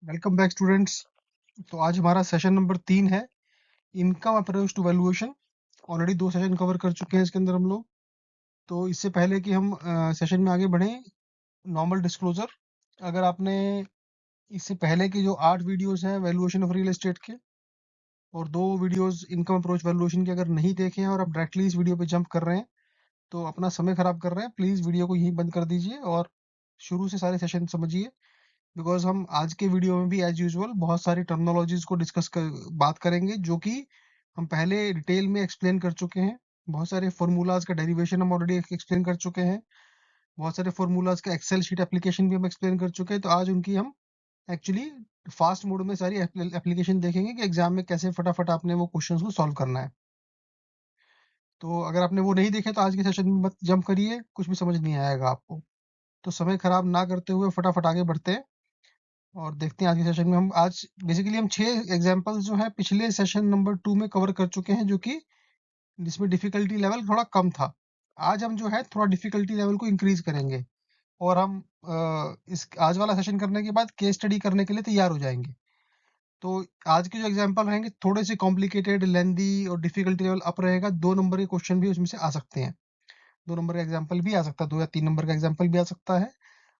Welcome back students. तो आज हमारा सेशन नंबर 3 है, income approach to valuation. Already 2 session cover कर चुके हैं इसके अंदर हम लोग। तो इससे पहले कि हम सेशन में आगे बढ़ें, नॉर्मल डिस्क्लोजर, अगर आपने इससे पहले की जो 8 वीडियोस हैं वैल्यूएशन ऑफ रियल एस्टेट के और 2 वीडियोस इनकम अप्रोच वैल्यूएशन के अगर नहीं देखे हैं और आप डायरेक्टली इस वीडियो पे जंप कर रहे हैं तो अपना समय खराब कर रहे हैं। प्लीज वीडियो को यहीं बंद कर दीजिए और शुरू से सारे सेशन समझिए, बिकॉज हम आज के वीडियो में भी एज यूजुअल बहुत सारी टर्मिनोलॉजीज को बात करेंगे जो कि हम पहले डिटेल में एक्सप्लेन कर चुके हैं। बहुत सारे फॉर्मूलाज का डेरिवेशन हम ऑलरेडी एक्सप्लेन कर चुके हैं। बहुत सारे फॉर्मूलाज का एक्सेल शीट एप्लीकेशन भी हम एक्सप्लेन कर चुके हैं। तो आज उनकी हम एक्चुअली फास्ट मोड में सारी एप्लीकेशन देखेंगे कि एग्जाम में कैसे फटाफट आपने वो क्वेश्चंस को सॉल्व करना है। तो अगर आपने वो नहीं देखे तो आज के सेशन में मत जंप करिए, कुछ भी समझ नहीं आएगा आपको। तो समय खराब ना करते हुए फटाफट आगे बढ़ते हैं और देखते हैं आज के सेशन में। हम आज बेसिकली हम 6 एग्जांपल्स जो है पिछले सेशन नंबर 2 में कवर कर चुके हैं, जो कि जिसमें डिफिकल्टी लेवल थोड़ा कम था। आज हम जो है थोड़ा डिफिकल्टी लेवल को इंक्रीज करेंगे और हम इस आज वाला सेशन करने के बाद केस स्टडी करने के लिए तैयार हो जाएंगे। तो आज के जो एग्जाम्पल रहेंगे थोड़े से कॉम्प्लिकेटेड, लेंदी और डिफिकल्टी लेवल अप रहेगा। 2 नंबर के क्वेश्चन भी उसमें से आ सकते हैं, 2 नंबर का एग्जाम्पल भी आ सकता है, 2 या 3 नंबर का एग्जाम्पल भी आ सकता है।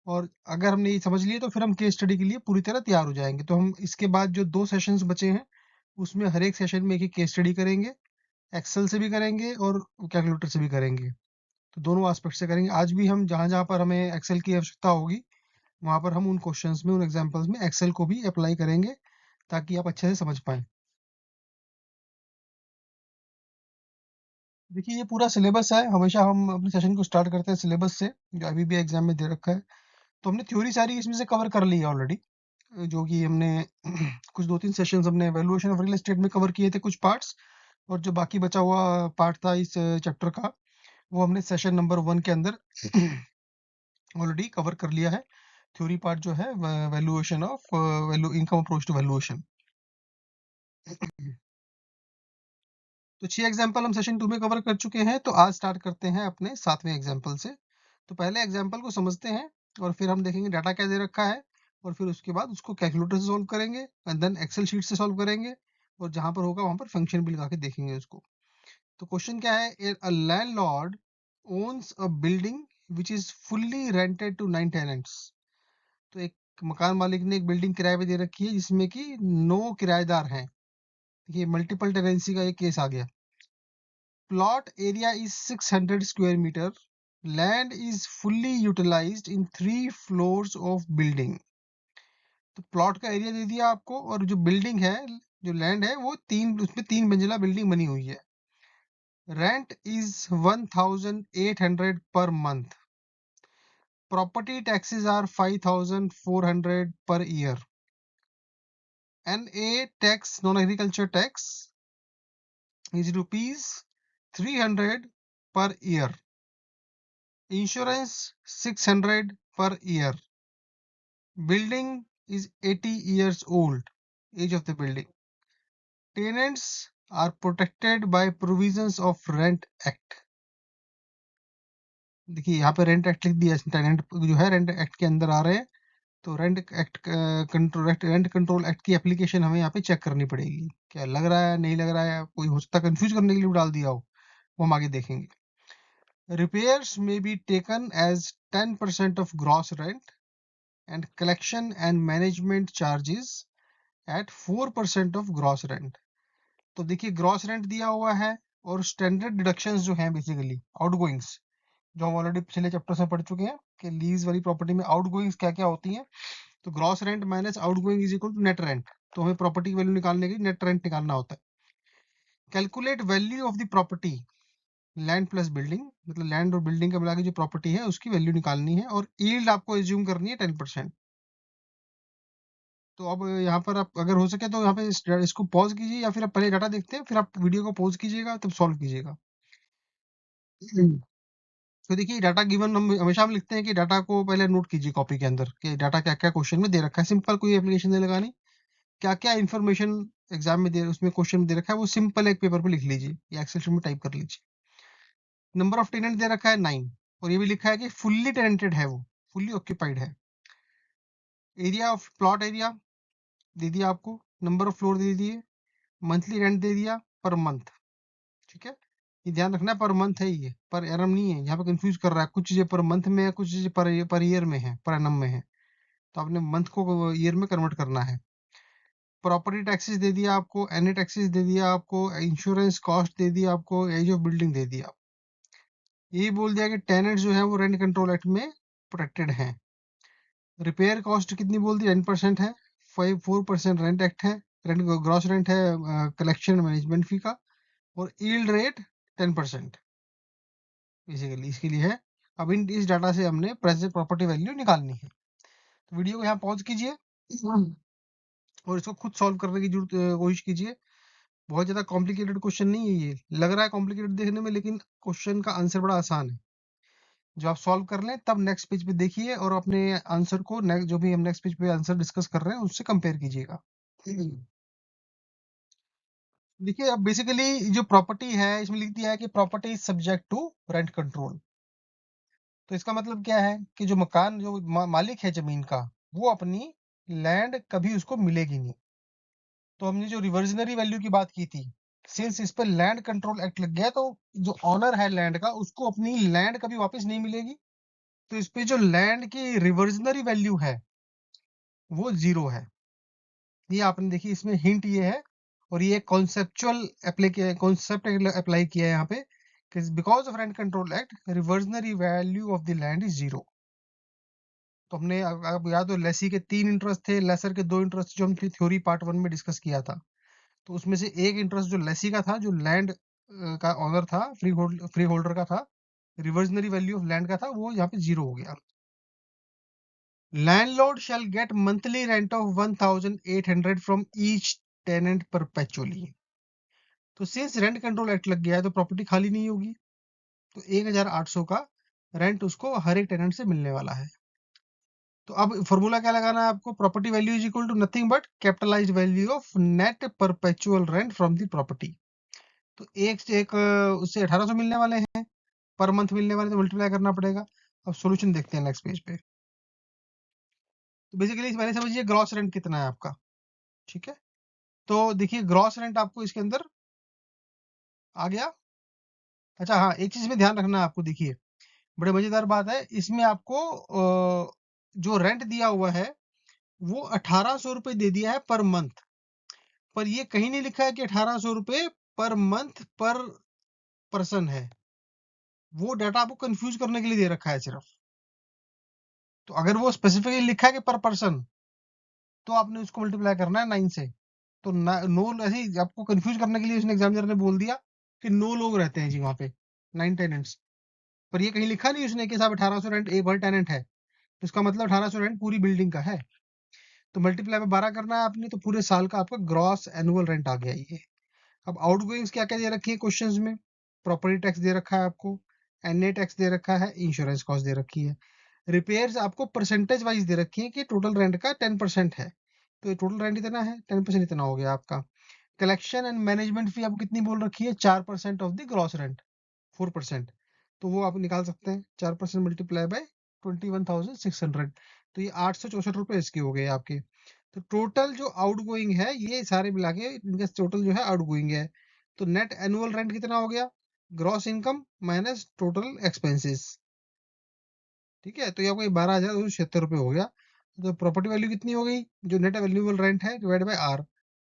और अगर हमने ये समझ लिए तो फिर हम केस स्टडी के लिए पूरी तरह तैयार हो जाएंगे। तो हम इसके बाद जो 2 सेशंस बचे हैं उसमें हर एक सेशन में एक केस स्टडी करेंगे, एक्सेल से भी करेंगे और कैलकुलेटर से भी करेंगे। तो दोनों एस्पेक्ट से करेंगे। आज भी हम जहां जहां पर हमें एक्सेल की आवश्यकता होगी वहां पर हम उन क्वेश्चंस में, उन एग्जांपल्स में एक्सेल को भी अप्लाई करेंगे ताकि आप अच्छे से समझ पाएं। देखिए, ये पूरा सिलेबस है। हमेशा हम अपने सेशन को स्टार्ट करते हैं सिलेबस से, जो अभी भी एग्जाम में दे रखा है। तो हमने थ्योरी सारी इसमें से कवर कर ली है ऑलरेडी, जो कि हमने कुछ 2-3 सेशंस हमने वैल्यूएशन ऑफ रियल एस्टेट में कवर किए थे कुछ पार्ट्स, और जो बाकी बचा हुआ पार्ट था इस चैप्टर का वो हमने सेशन नंबर 1 के अंदर ऑलरेडी कवर कर लिया है। थ्योरी पार्ट जो है valuation of value income approach to valuation. तो 6 एग्जांपल हम सेशन 2 में कवर कर चुके हैं। तो आज स्टार्ट करते हैं अपने 7वें एग्जांपल से। तो पहले एग्जांपल को समझते हैं और फिर हम देखेंगे डाटा क्या दे रखा है, और फिर उसके बाद उसको कैलकुलेटर से सॉल्व करेंगे एंड देन एक्सेल शीट से सॉल्व करेंगे, और जहां पर होगा वहां पर फंक्शन भी लगा के देखेंगे उसको। तो क्वेश्चन क्या है, a landlord owns a building which is fully rented to 9 tenants. तो एक मकान मालिक ने एक बिल्डिंग किराए पे दे रखी है जिसमें कि 9 किराएदार हैं। ये मल्टीपल टेनेंसी का एक केस आ गया। Plot area is 600 square meter. Land is fully utilized in 3 floors of building. तो प्लॉट का एरिया दे दिया आपको, और जो बिल्डिंग है, जो लैंड है, वो उसमें 3 मंजिला बिल्डिंग बनी हुई है। Rent is 1800 per month. Property taxes are 5400 per year. NA tax, non agriculture tax, is rupees 300 per year. Insurance 600 per year. Building is 80 years old, age of the building. Tenants are protected by provisions of Rent Act. देखिए यहाँ पे rent act लिख दिया, tenant जो है rent act के अंदर आ रहे हैं। तो rent act control act, rent control act की एप्लीकेशन हमें यहाँ पे चेक करनी पड़ेगी, क्या लग रहा है नहीं लग रहा है, कोई हो सकता है कंफ्यूज करने के लिए भी डाल दिया हो, वो हम आगे देखेंगे। Repairs may be taken as 10% of gross rent and collection and management charges at 4% of gross rent. तो देखिए ग्रॉस रेंट दिया हुआ है और स्टैंडर्ड डिडक्शंस जो हैं बेसिकली आउटगोइंग्स, जो हम ऑलरेडी पिछले चैप्टर में पढ़ चुके हैं कि लीज वाली प्रॉपर्टी में आउटगोइंग्स क्या क्या होती हैं। तो gross rent minus outgoing is equal to net rent. तो हमें प्रॉपर्टी की वैल्यू निकालने के लिए नेट रेंट निकालना होता है। Calculate value of the property, land plus building, मतलब लैंड और बिल्डिंग का मिला के जो प्रॉपर्टी है उसकी वैल्यू निकालनी है, और यील्ड आपको एज्यूम करनी है 10%। तो अब यहाँ पर आप अगर हो सके तो यहाँ पे इसको पॉज कीजिए, या फिर आप पहले डाटा देखते हैं फिर आप वीडियो को पॉज कीजिएगा तब सॉल्व कीजिएगा। तो देखिए डाटा गिवन हम हमेशा हम लिखते हैं कि डाटा को पहले नोट कीजिए कॉपी के अंदर कि डाटा क्या क्या क्वेश्चन में दे रखा है। सिंपल, कोई एप्लीकेशन नहीं लगानी, क्या क्या इन्फॉर्मेशन एग्जाम में दे उसमें क्वेश्चन में दे रखा है वो सिंपल एक पेपर पे लिख लीजिए या एक्सेल शीट में टाइप कर लीजिए। नंबर ऑफ टेनेंट दे रखा है 9, और ये भी लिखा है कि फुल्ली टेनेंटेड है, वो फुल्ली ऑक्यूपाइड है। एरिया ऑफ प्लॉट एरिया दे दिया आपको, नंबर ऑफ फ्लोर दे दिए, मंथली रेंट दे दिया पर मंथ। ठीक है, ये ध्यान रखना पर मंथ है, ये पर एनम नहीं है। यहाँ पे कंफ्यूज कर रहा है, कुछ चीजें पर मंथ में है, कुछ चीजें पर ईयर में है, पर एनम में है। तो आपने मंथ को ईयर में कन्वर्ट करना है। प्रॉपर्टी टैक्सेस दे दिया आपको, एनी टैक्सेस दे दिया आपको, इंश्योरेंस कॉस्ट दे दिया आपको, एज ऑफ बिल्डिंग दे दिया। यही बोल दिया कि टेनेंट जो है वो रेंट कंट्रोल एक्ट में प्रोटेक्टेड हैं। रिपेयर कॉस्ट कितनी बोल दी, 10% है। 4% रेंट एक्ट है, रेंट ग्रॉस रेंट है कलेक्शन मैनेजमेंट फी का। और यील्ड रेट 10% बेसिकली इसके लिए है। अब इस डाटा से हमने प्रेजेंट प्रॉपर्टी वैल्यू निकालनी है। तो वीडियो को यहाँ पॉज कीजिए और इसको खुद सॉल्व करने की जरूरत कोशिश कीजिए। बहुत ज्यादा कॉम्प्लिकेटेड क्वेश्चन नहीं है, ये लग रहा है कॉम्प्लिकेटेड देखने में, लेकिन क्वेश्चन का आंसर बड़ा आसान है। जब आप सॉल्व कर लें तब नेक्स्ट पेज पे देखिए और अपने आंसर को जो भी हम नेक्स्ट पेज पे आंसर डिस्कस कर रहे हैं उससे कंपेयर कीजिएगा। देखिए, अब बेसिकली जो प्रॉपर्टी है इसमें लिख दिया है कि property is subject to rent control. तो इसका मतलब क्या है कि जो मकान जो मालिक है जमीन का, वो अपनी लैंड कभी उसको मिलेगी नहीं। तो हमने जो रिवर्जनरी वैल्यू की बात की थी, सिंस इस पर लैंड कंट्रोल एक्ट लग गया, तो जो ऑनर है लैंड का उसको अपनी लैंड कभी वापस नहीं मिलेगी। तो इस पे जो लैंड की रिवर्जनरी वैल्यू है वो 0 है। ये आपने देखी, इसमें हिंट ये है। और ये कॉन्सेप्चुअल कॉन्सेप्ट अप्लाई किया है यहाँ पे कि because of rent control act reversionary value of the land is 0। तो हमने अब याद हो, लेसी के 3 इंटरेस्ट थे, लेसर के 2 इंटरेस्ट, जो हम थ्योरी पार्ट 1 में डिस्कस किया था। तो उसमें से एक इंटरेस्ट जो लेसी का था, जो लैंड का ऑनर था, फ्री होल्डर का था, रिवर्जनरी वैल्यू ऑफ लैंड का था, वो यहाँ पे 0 हो गया। Landlord shall get monthly rent of 1800 from each tenant perpetually. तो सिंस रेंट कंट्रोल एक्ट लग गया है तो प्रॉपर्टी खाली नहीं होगी। तो 1800 का रेंट उसको हर एक टेनेंट से मिलने वाला है। तो अब फॉर्मूला क्या लगाना है आपको, property value is equal to nothing but capitalized value of net perpetual rent from the property. तो एक से एक उससे 1800 मिलने वाले हैं, पर मंथ मिलने वाले, तो मल्टीप्लाई करना पड़ेगा। अब सॉल्यूशन देखते हैं नेक्स्ट पेज पे। तो बेसिकली पहले समझिए ग्रॉस रेंट कितना है आपका। ठीक है, तो देखिए ग्रॉस रेंट आपको इसके अंदर आ गया। अच्छा हाँ, एक चीज में ध्यान रखना है आपको, देखिए बड़े मजेदार बात है इसमें आपको, जो रेंट दिया हुआ है वो 1800 रुपए दे दिया है पर मंथ। पर ये कहीं नहीं लिखा है कि 1800 रुपए पर मंथ पर पर्सन है। वो डाटा आपको कंफ्यूज करने के लिए दे रखा है सिर्फ। तो अगर वो स्पेसिफिकली लिखा है कि पर पर्सन, तो आपने उसको मल्टीप्लाई करना है 9 से। तो नो, ऐसे ही आपको कंफ्यूज करने के लिए उसने एग्जामिनर ने बोल दिया कि 9 लोग रहते हैं जी वहां पे, 9 टेनेंट्स। पर ये कहीं लिखा नहीं उसने कि साहब 1800 रेंट एक पर टेनेंट है। तो इसका मतलब 1800 रेंट पूरी बिल्डिंग का है। तो मल्टीप्लाई में 12 करना है आपने, तो पूरे साल का आपका ग्रॉस एनुअल रेंट आ गया ये। अब आउटगोइंग्स क्या क्या दे रखी है क्वेश्चंस में, प्रॉपर्टी टैक्स दे रखा है आपको, एनए टैक्स दे रखा है, इंश्योरेंस कॉस्ट दे रखी है। रिपेयर्स आपको परसेंटेज वाइज दे रखी है कि टोटल रेंट का 10% है। तो टोटल रेंट इतना है, 10% इतना हो गया आपका। कलेक्शन एंड मैनेजमेंट फी आपको कितनी बोल रखी है, 4% ऑफ द ग्रॉस रेंट, 4%। तो वो आप निकाल सकते हैं, 4% मल्टीप्लाई बाय 21,600। तो ये 864 रुपए इसके हो गए आपके। तो टोटल जो आउटगोइंग है ये सारे मिला के इनका टोटल जो है आउटगोइंग है। तो नेट एनुअल रेंट कितना हो गया, gross income minus total expenses. ठीक है, तो ये आपको 12,276 रुपए हो गया। तो प्रॉपर्टी वैल्यू कितनी हो गई, जो नेट अवेल्यूबल रेंट है डिवाइड बाय आर,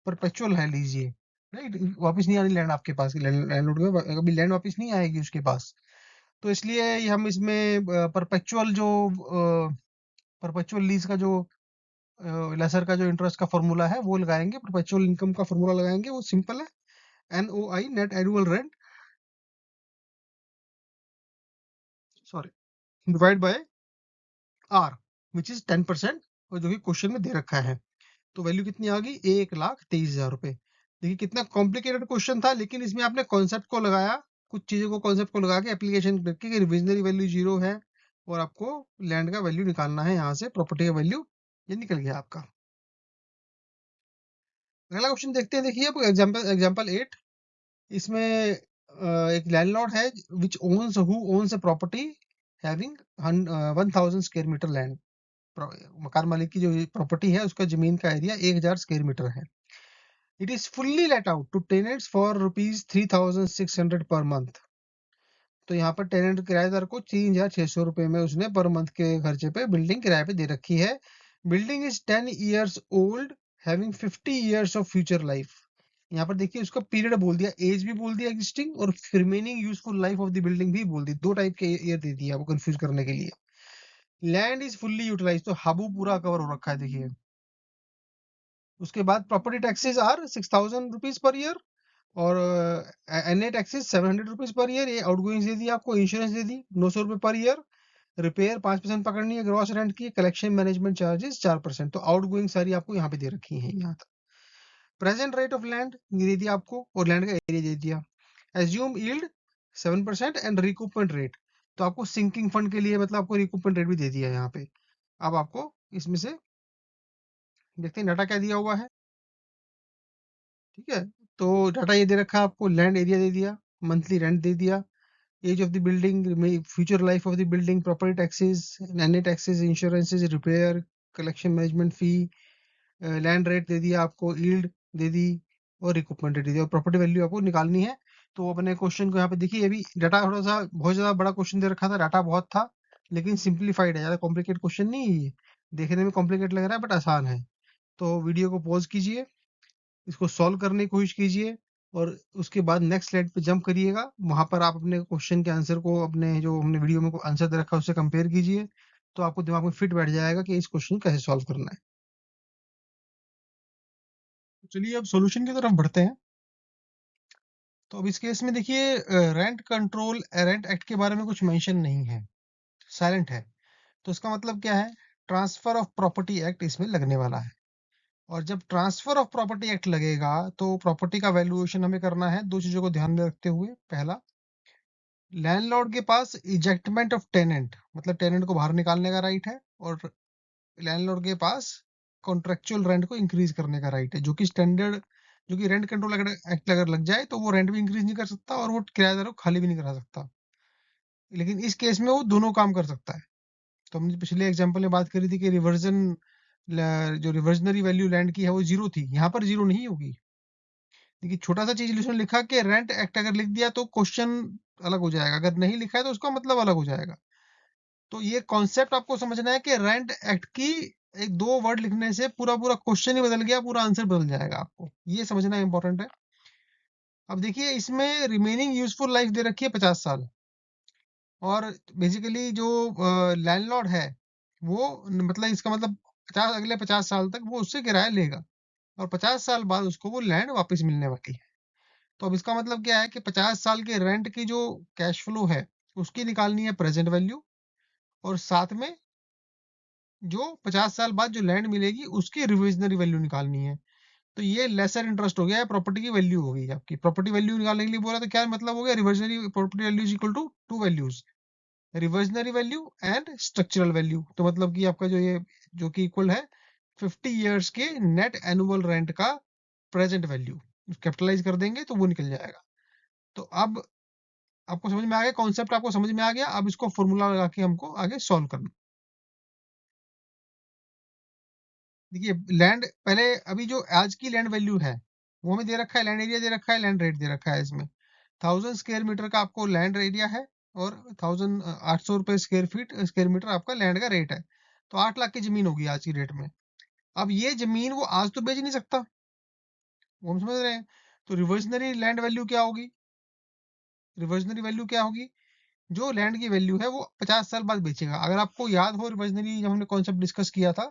परपेचुअल है लीजिए। राइट, वापस नहीं आनी लैंड आपके पास, लैंडलॉर्ड में कभी लैंड वापस नहीं आएगी उसके पास। तो इसलिए हम इसमें परपेचुअल जो परपेचुअल लीज का जो लेसर का जो इंटरेस्ट का फॉर्मूला है वो लगाएंगे, परपेचुअल इनकम का फॉर्मूला लगाएंगे, वो सिंपल है, NOI net annual rent, sorry, divide by R which is 10%, और जो कि क्वेश्चन में दे रखा है। तो वैल्यू कितनी आ गई, 1,23,000 रुपए। देखिए कितना कॉम्प्लिकेटेड क्वेश्चन था, लेकिन इसमें आपने कॉन्सेप्ट को लगाया, कुछ चीजों को कॉन्सेप्ट को लगा के एप्लीकेशन करके कि रिविजनरी वैल्यू 0 है और आपको लैंड का वैल्यू निकालना है, यहाँ से प्रॉपर्टी का वैल्यू ये निकल गया आपका। अगला क्वेश्चन देखते हैं, देखिए एग्जाम्पल 8। इसमें एक लैंडलॉर्ड है which owns who owns a property having 1000 square metre land. मकान मालिक की जो प्रॉपर्टी है उसका जमीन का एरिया 1000 स्क्वायर मीटर है। It is fully let out to tenants for ₹3600 per month. तो यहाँ पर टेनेंट किराएदार को 3600 रुपए में उसने पर मंथ के खर्चे पे बिल्डिंग किराए पे दे रखी है। Building is 10 years old having 50 years of future life. यहाँ पर देखिए उसका पीरियड बोल दिया, एज भी बोल दिया एग्जिस्टिंग, और remaining useful life of the building भी बोल दी। दो टाइप के ईयर दे दिया आपको कंफ्यूज करने के लिए। लैंड इज फुल्ली यूटिलाइज, तो हाबू पूरा कवर हो रखा है देखिए। उसके बाद property taxes are 6000 rupees per year, और NA taxes 700 rupees per year. ये आउटगोइंग दे दी आपको, इंश्योरेंस दे दी 900 रुपए पर ईयर, रिपेयर 5% पकड़नी है ग्रॉस रेंट की, कलेक्शन मैनेजमेंट चार्जेस 4%। तो आउटगोइंग सारी आपको यहाँ पे दे रखी है यहाँ तक। प्रेजेंट रेट ऑफ लैंड दे दिया आपको, और लैंड का एरिया दे दिया। एज्यूम यील्ड 7% एंड रिकूपमेंट रेट, तो आपको सिंकिंग फंड के लिए मतलब आपको रिकूपमेंट रेट भी दे दिया है यहाँ पे। अब आपको इसमें से देखते हैं डाटा क्या दिया हुआ है। ठीक है, तो डाटा ये दे रखा है आपको, लैंड एरिया दे दिया, मंथली रेंट दे दिया, age of the building, future life of the building, property taxes, NA taxes, insurances, repair, collection management fee, land rate दे दिया आपको, यील्ड दे दी, और रिकूपमेंट रेट दे दिया, और प्रॉपर्टी वैल्यू आपको निकालनी है। तो अपने क्वेश्चन को यहाँ पे देखिए, अभी डाटा थोड़ा सा बहुत ज्यादा बड़ा क्वेश्चन दे रखा था, डाटा बहुत था, लेकिन सिंप्लीफाइड है, ज्यादा कॉम्प्लिकेट क्वेश्चन नहीं है ये। देखने में कॉम्प्लिकेट लग रहा है बट आसान है। तो वीडियो को पॉज कीजिए, इसको सॉल्व करने की कोशिश कीजिए, और उसके बाद नेक्स्ट स्लाइड पे जंप करिएगा। वहां पर आप अपने क्वेश्चन के आंसर को अपने जो हमने वीडियो में आंसर दे रखा है उससे कंपेयर कीजिए, तो आपको दिमाग में फिट बैठ जाएगा कि इस क्वेश्चन को कैसे सॉल्व करना है। तो चलिए अब सॉल्यूशन की तरफ बढ़ते हैं। तो अब इस केस में देखिए, रेंट एक्ट के बारे में कुछ मेंशन नहीं है, साइलेंट है। तो इसका मतलब क्या है, ट्रांसफर ऑफ प्रॉपर्टी एक्ट इसमें लगने वाला है। और जब ट्रांसफर ऑफ प्रॉपर्टी एक्ट लगेगा तो प्रॉपर्टी का वैल्यूएशन हमें करना है दो चीजों को ध्यान में रखते हुए। पहला, लैंडलॉर्ड के पास इजेक्टमेंट ऑफ टेनेंट, मतलब टेनेंट को बाहर निकालने का राइट है, और लैंडलॉर्ड के पास कॉन्ट्रेक्चुअल रेंट को इंक्रीज करने का राइट है, जो कि स्टैंडर्ड, जो कि रेंट कंट्रोल एक्ट अगर लग जाए तो वो रेंट भी इंक्रीज नहीं कर सकता और वो किराएदारों को खाली भी नहीं करा सकता। लेकिन इस केस में वो दोनों काम कर सकता है। तो हमने पिछले एग्जाम्पल में बात करी थी कि जो रिवर्जनरी वैल्यू लैंड की है वो जीरो थी, यहाँ पर जीरो नहीं होगी। देखिए छोटा सा चीज उसने लिखा कि रेंट एक्ट अगर लिख दिया तो क्वेश्चन अलग हो जाएगा, अगर नहीं लिखा है तो उसका मतलब अलग हो जाएगा। तो ये कॉन्सेप्ट आपको समझना है कि रेंट एक्ट की एक दो वर्ड लिखने से पूरा पूरा क्वेश्चन ही बदल गया, पूरा आंसर बदल जाएगा, आपको ये समझना इंपॉर्टेंट है। अब देखिए इसमें रिमेनिंग यूजफुल लाइफ दे रखी है 50 साल, और बेसिकली जो लैंडलॉर्ड है वो मतलब इसका मतलब 50 साल तक वो उससे किराया लेगा, और 50 साल बाद उसको वो लैंड वापस मिलने वाली है। तो अब इसका मतलब क्या है कि 50 साल के रेंट की जो कैश फ्लो है उसकी निकालनी है प्रेजेंट वैल्यू, और साथ में जो 50 साल बाद जो लैंड मिलेगी उसकी रिविजनरी वैल्यू निकालनी है। तो ये लेसर इंटरेस्ट हो गया, प्रॉपर्टी की वैल्यू हो गई आपकी। प्रॉपर्टी वैल्यू निकालने के लिए बोला तो क्या मतलब हो गया, reversionary property value is equal to two values, reversionary value and structural value. तो मतलब कि आपका जो ये जो कि इक्वल है 50 इयर्स के नेट एनुअल रेंट का प्रेजेंट वैल्यू, कैपिटलाइज कर देंगे तो वो निकल जाएगा। तो अब आपको समझ में आ गया, कॉन्सेप्ट आपको समझ में आ गया। अब इसको फॉर्मूला लगा के हमको आगे सॉल्व करना। देखिए लैंड पहले, अभी जो आज की लैंड वैल्यू है वो हमें दे रखा है, लैंड एरिया दे रखा है, लैंड रेट दे रखा है। इसमें 1000 स्क्वायर मीटर का आपको लैंड एरिया है, और 1800 रुपए स्क्वायर मीटर आपका लैंड का रेट है। तो 8 लाख की जमीन होगी आज की डेट में। अब ये जमीन वो आज तो बेच नहीं सकता, वो हम समझ रहे हैं। तो रिवर्जनरी लैंड वैल्यू क्या होगी, रिवर्जनरी वैल्यू क्या होगी, जो लैंड की वैल्यू है वो 50 साल बाद बेचेगा। अगर आपको याद हो रिवर्जनरी जब हमने कॉन्सेप्ट डिस्कस किया था,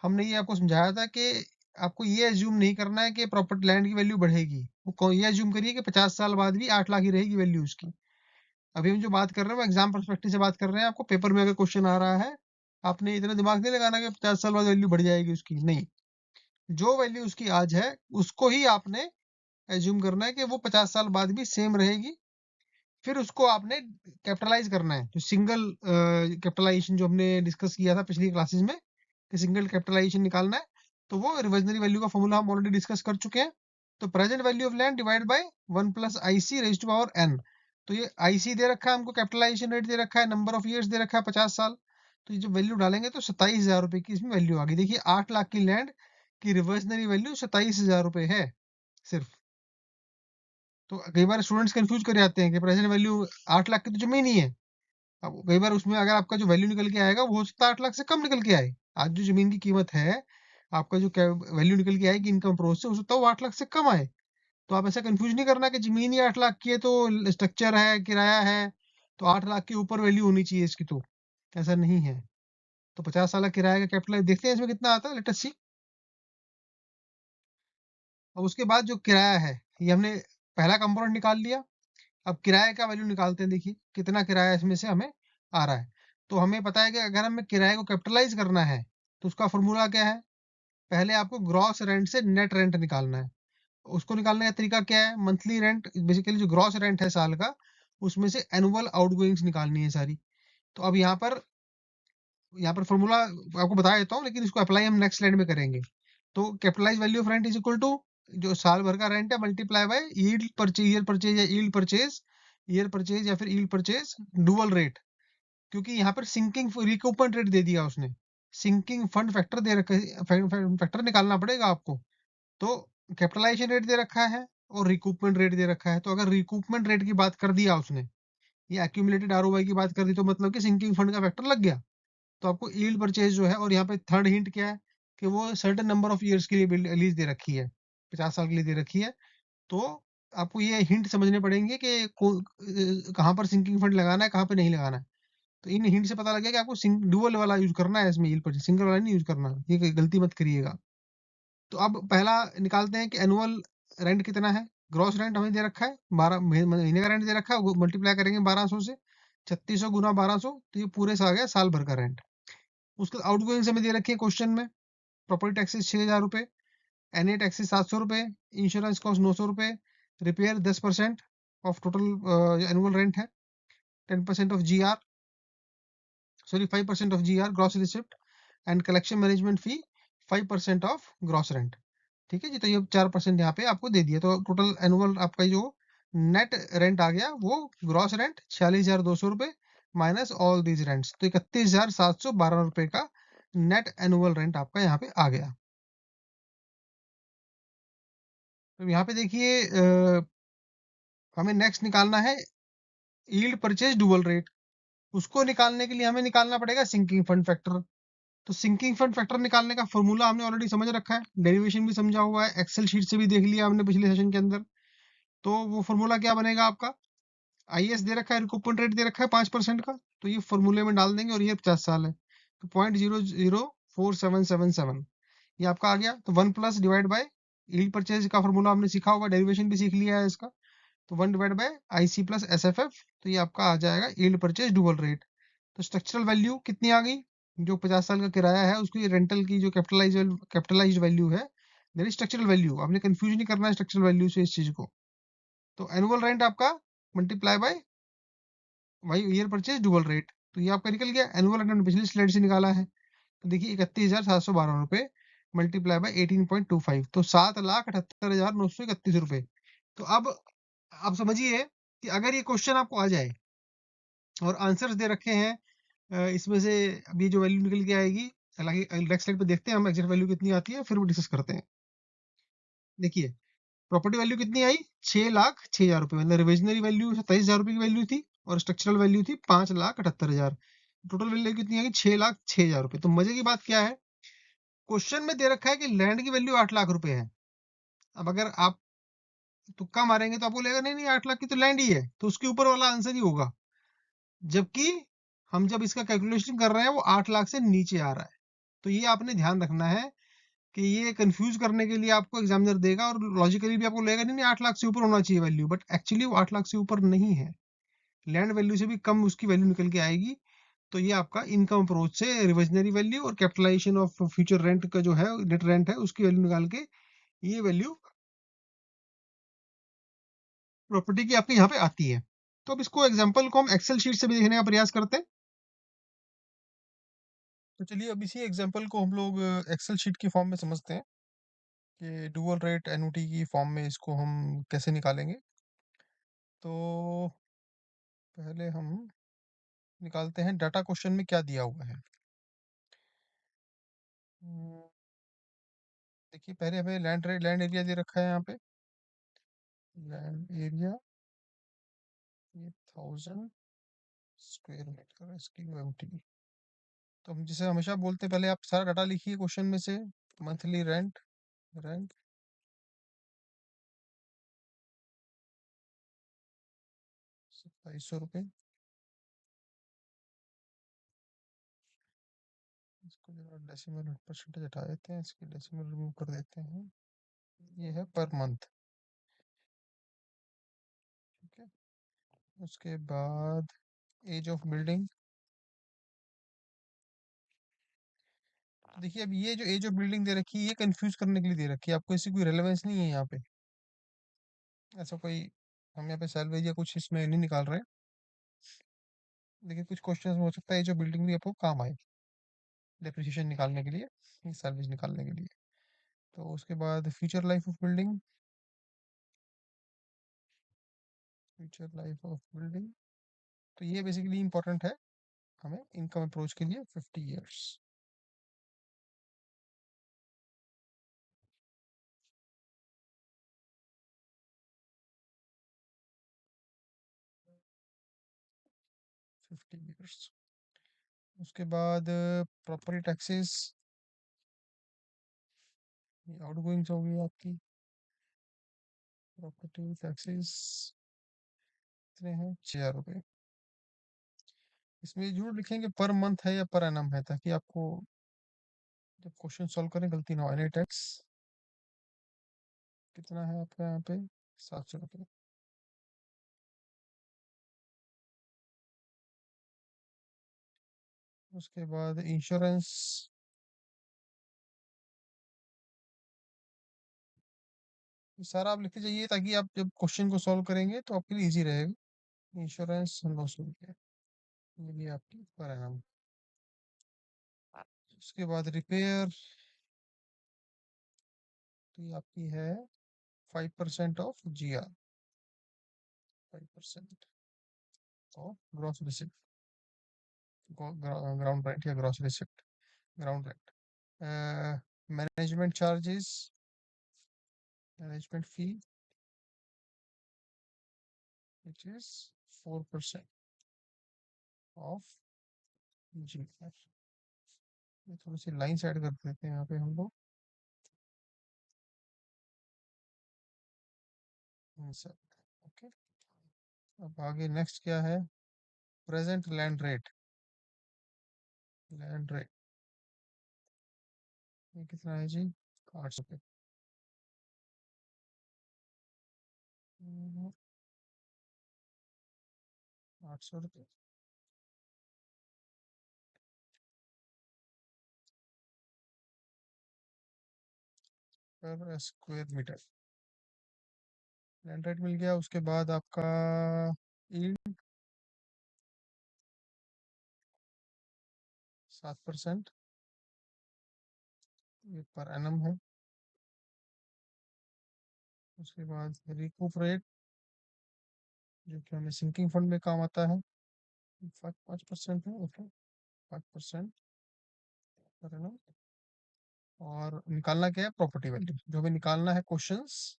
हमने ये आपको समझाया था कि आपको ये एज्यूम नहीं करना है कि प्रॉपर्टी लैंड की वैल्यू बढ़ेगी, ये एज्यूम करिए कि 50 साल बाद भी 8 लाख ही रहेगी वैल्यू उसकी। अभी हम जो बात कर रहे हैं वो एग्जाम परस्पेक्टिव से बात कर रहे हैं। आपको पेपर में अगर क्वेश्चन आ रहा है, आपने इतना दिमाग नहीं लगाना कि 50 साल बाद वैल्यू बढ़ जाएगी उसकी, नहीं। जो वैल्यू उसकी आज है उसको ही आपने एज्यूम करना है कि वो 50 साल बाद भी सेम रहेगी। फिर उसको आपने कैपिटलाइज करना है, तो सिंगल कैपिटलाइजेशन जो हमने डिस्कस किया था पिछली क्लासेस में कि सिंगल कैपिटलाइजेशन निकालना है, तो वो रिवर्जनरी वैल्यू का फॉर्मूला हम ऑलरेडी डिस्कस कर चुके हैं। तो present value of land divide by 1 plus IC raise to power N. तो ये आईसी दे रखा है हमको, कैपिटलाइजेशन रेट दे रखा है, नंबर ऑफ ईयर्स दे रखा है 50 साल। तो ये जब वैल्यू डालेंगे तो 27,000 रुपए की इसमें वैल्यू आ गई। देखिए 8 लाख की लैंड की रिवर्सनरी वैल्यू 27,000 रुपए है सिर्फ। तो कई बार स्टूडेंट्स कंफ्यूज कर जाते हैं कि प्रेजेंट वैल्यू 8 लाख की तो जमीन ही है। अब कई बार उसमें अगर आपका जो वैल्यू निकल के आएगा वो हो सकता है 8 लाख से कम निकल के आए। आज जो जमीन की कीमत है, आपका जो वैल्यू निकल के आएगी इनकम अप्रोच से, हो सकता है वो 8 लाख से कम आए। तो आप ऐसा कंफ्यूज नहीं करना कि जमीन ही 8 लाख की है तो स्ट्रक्चर है, किराया है, तो 8 लाख के ऊपर वैल्यू होनी चाहिए इसकी। तो ऐसा नहीं है। तो 50 साल का किराया का कैपिटल देखते हैं इसमें कितना आता है, लेट अस सी। अब उसके बाद जो किराया है, ये हमने पहला कंपोनेंट निकाल लिया। अब किराए का वैल्यू निकालते हैं। देखिए कितना किराया इसमें से हमें आ रहा है। तो हमें पता है कि अगर हमें किराए को कैपिटलाइज करना है तो उसका फॉर्मूला क्या है? पहले आपको ग्रॉस रेंट से नेट रेंट निकालना है। उसको निकालने का तरीका क्या है? मंथली रेंट, बेसिकली जो ग्रॉस रेंट है साल का, उसमें से एनुअल आउटगोइंग्स निकालनी है सारी। तो अब यहाँ पर फॉर्मूला आपको बता देता हूँ, लेकिन इसको अप्लाई हम नेक्स्ट स्लाइड में करेंगे। तो capitalize value of rent is equal to जो साल भर का रेंट है multiply by yield purchase, year purchase या फिर यील्ड परचेज डुअल रेट। क्योंकि यहाँ पर सिंकिंग रिकूपमेंट रेट दे दिया उसने, सिंकिंग फंड फैक्टर दे रखा है, फैक्टर निकालना पड़ेगा आपको। तो कैपिटलाइजेशन रेट दे रखा है और रिकूपमेंट रेट दे रखा है। तो अगर रिकूपमेंट रेट की बात कर दिया उसने, या एक्यूमुलेटेड आरओआई की बात कर दी, तो मतलब कि सिंकिंग फंड का फैक्टर लग गया। तो आपको यील्ड परचेज जो है, और यहाँ पे थर्ड हिंट क्या है कि वो सर्टेन नंबर ऑफ ईयर्स के लिए लीज दे रखी है, 50 साल के लिए दे रखी है। तो आपको ये हिंट समझने पड़ेंगे कि कहाँ पर सिंकिंग फंड लगाना है, कहाँ पे नहीं लगाना है। तो इन हिंट से पता लगेगा कि आपको डुअल वाला यूज करना है इसमें, यील्ड परचेज सिंगल वाला नहीं यूज करना। ये गलती मत करिएगा। तो अब पहला निकालते हैं कि एनुअल रेंट कितना है। ग्रॉस रेंट हमें दे रखा है 12 महीने का रेंट दे रखा है, मल्टीप्लाई करेंगे 1200 से, 3600 गुना 1200, तो ये पूरे से आ गया साल भर का रेंट। उसके आउटगोइंग हमें दे रखी है क्वेश्चन में। प्रॉपर्टी टैक्सेस 6,000 रुपए, एनए टैक्सेस 700 रुपए, इंश्योरेंस कॉस्ट 900 रुपए, repair 10% of total annual rent है, 10% of G R, sorry 5% of G R gross receipt, and collection management fee 5% of gross rent. ठीक है जी। तो ये 4% यहाँ पे आपको दे दिया। तो टोटल एनुअल आपका जो नेट रेंट आ गया वो ग्रॉस रेंट 46,200 रुपए माइनस ऑल दीज रेंट्स, तो 31,712 रुपए का नेट एनुअल रेंट आपका यहाँ पे आ गया। तो यहाँ पे देखिए हमें नेक्स्ट निकालना है यील्ड परचेज डुअल रेट। उसको निकालने के लिए हमें निकालना पड़ेगा सिंकिंग फंड फैक्टर। तो सिंकिंग फंड फैक्टर निकालने का फॉर्मूला हमने ऑलरेडी समझ रखा है, डेरिवेशन भी समझा हुआ है, एक्सेल शीट से भी देख लिया हमने पिछले सेशन के अंदर। तो वो फॉर्मूला क्या बनेगा आपका? आईएस दे रखा है, रिकूपन रेट दे रखा है 5% का, तो ये फॉर्मूले में डाल देंगे, और ये 50 साल है तो 0.004777 ये आपका आ गया। तो 1 plus divide by yield purchase का फॉर्मूला हमने सीखा होगा, डेरिवेशन भी सीख लिया है इसका। तो 1 divide bye IC plus SFF, तो ये आपका आ जाएगा यील्ड परचेज डुअल रेट। तो स्ट्रक्चरल वैल्यू कितनी आ गई? जो 50 साल का किराया है उसकी रेंटल की जो कैपिटलाइज वैल्यू है, दैट इज स्ट्रक्चरल वैल्यू। आपने कंफ्यूज नहीं करना है स्ट्रक्चरल वैल्यू से इस चीज को। तो एनुअल रेंट आपका मल्टीप्लाई बाय वही ईयर परचेज डुअल रेट, तो ये आपका निकल गया। एनुअल रेंट पिछली स्लाइड से निकाला है। तो देखिए 31,712 रुपए मल्टीप्लाई बाय 18.25, तो 7,78,931 रुपए। तो अब आप समझिए कि अगर ये क्वेश्चन आपको आ जाए और आंसर्स दे रखे हैं इसमें से, अब ये जो वैल्यू निकल के आएगी, हालांकि नेक्स्ट स्लाइड पे देखते हैं हम एग्जैक्ट वैल्यू कितनी आती है, फिर वो डिस्कस करते हैं। देखिए प्रॉपर्टी वैल्यू कितनी आई? 6,06,000 रुपए, मतलब रिविजनरी वैल्यू 27,000 रुपए की वैल्यू थी, और स्ट्रक्चरल वैल्यू थी 5,78,000। टोटल वैल्यू कितनी आ गई? 6,06,000 रुपए। तो मजे की बात क्या है, क्वेश्चन में दे रखा है कि लैंड की वैल्यू 8 लाख रुपए है। अब अगर आप तुक्का मारेंगे तो आपको लगेगा नहीं नहीं 8 लाख की तो लैंड ही है, तो उसके ऊपर वाला आंसर ही होगा। जबकि हम जब इसका कैलकुलेशन कर रहे हैं वो 8 लाख से नीचे आ रहा है। तो ये आपने ध्यान रखना है कि ये कंफ्यूज करने के लिए आपको एग्जामिनर देगा, और लॉजिकली भी आपको लगेगा नहीं नहीं 8 लाख से ऊपर होना चाहिए वैल्यू, बट एक्चुअली वो 8 लाख से ऊपर नहीं है। लैंड वैल्यू से भी कम उसकी वैल्यू निकल के आएगी। तो ये आपका इनकम अप्रोच से रिवर्जनरी वैल्यू और कैपिटलाइजेशन ऑफ फ्यूचर रेंट का जो है, नेट रेंट है, उसकी वैल्यू निकाल के ये वैल्यू प्रॉपर्टी की आपके यहाँ पे आती है। तो अब इसको एग्जाम्पल को हम एक्सेल शीट से भी देखने का प्रयास करते हैं। तो चलिए अब इसी एग्जाम्पल को हम लोग एक्सेल शीट की फॉर्म में समझते हैं कि डुअल रेट एन्युटी की फॉर्म में इसको हम कैसे निकालेंगे। तो पहले हम निकालते हैं डाटा क्वेश्चन में क्या दिया हुआ है। हम्म, देखिए पहले हमें लैंड एरिया दे रखा है यहाँ पे। लैंड एरिया ये 1000 स्क्वायर मीटर इसकी एमटी। तो हम जैसे हमेशा बोलते हैं, पहले आप सारा डाटा लिखिए क्वेश्चन में से। मंथली रेंट, रेंट 2200 रुपये। इसको जरा डेसिमल परसेंटेज हटा देते हैं, इसकी डेसिमल रिमूव कर देते हैं। ये है पर मंथ। ठीक है। उसके बाद एज ऑफ बिल्डिंग। देखिए अब ये जो एज ऑफ बिल्डिंग दे रखी है, ये कंफ्यूज करने के लिए दे रखी है, आपको इसकी कोई रेलेवेंस नहीं है यहाँ पे। ऐसा कोई, हम यहाँ पे सैलरी या कुछ इसमें नहीं निकाल रहे हैं। लेकिन कुछ क्वेश्चंस में हो सकता है एज ऑफ बिल्डिंग भी आपको काम आए, डेप्रिसिएशन निकालने के लिए, सैलरीज निकालने के लिए। तो उसके बाद future life of building. Future life of building, तो ये बेसिकली इंपॉर्टेंट है हमें इनकम अप्रोच के लिए, 50 ईयर्स। 50 ईयर्स। उसके बाद प्रॉपर्टी टैक्सेस, आउट गोइंग्स होगी आपकी। प्रॉपर्टी टैक्सेस कितने हैं, 6000 रुपये। इसमें ये जरूर लिखेंगे पर मंथ है या पर एनम है, ताकि आपको जब क्वेश्चन सॉल्व करें गलती ना हो। एनी टैक्स कितना है आपका यहाँ पे, 700 रुपये। उसके बाद इंश्योरेंस, ये सारा आप लिखते जाइए, ताकि आप जब क्वेश्चन को सॉल्व करेंगे तो आपके लिए इजी रहेगा। इंश्योरेंस 900 रुपये, ये भी आपकी पर एनम। उसके बाद रिपेयर, तो ये आपकी है 5% of GR, 5% of gross receipt, ground rent या gross receipt, ground rent. Management charges, management fee which is 4% of GR। ये थोड़ी सी लाइन ऐड कर देते हैं यहाँ पे हम लोग। Sir, okay. अब आगे नेक्स्ट क्या है, present land rate. Land rate ये कितना है जी, 800 रुपये। 800 रुपये पर स्क्वायर मीटर लैंड रेट मिल गया। उसके बाद आपका यील्ड 7%, ये पर एनम है। उसके बाद रिकूप रेट, जो कि हमें सिंकिंग फंड में काम आता है, 5% है। Okay, 5% per annum. और निकालना क्या है, प्रॉपर्टी वैल्यू, जो हमें निकालना है क्वेश्चंस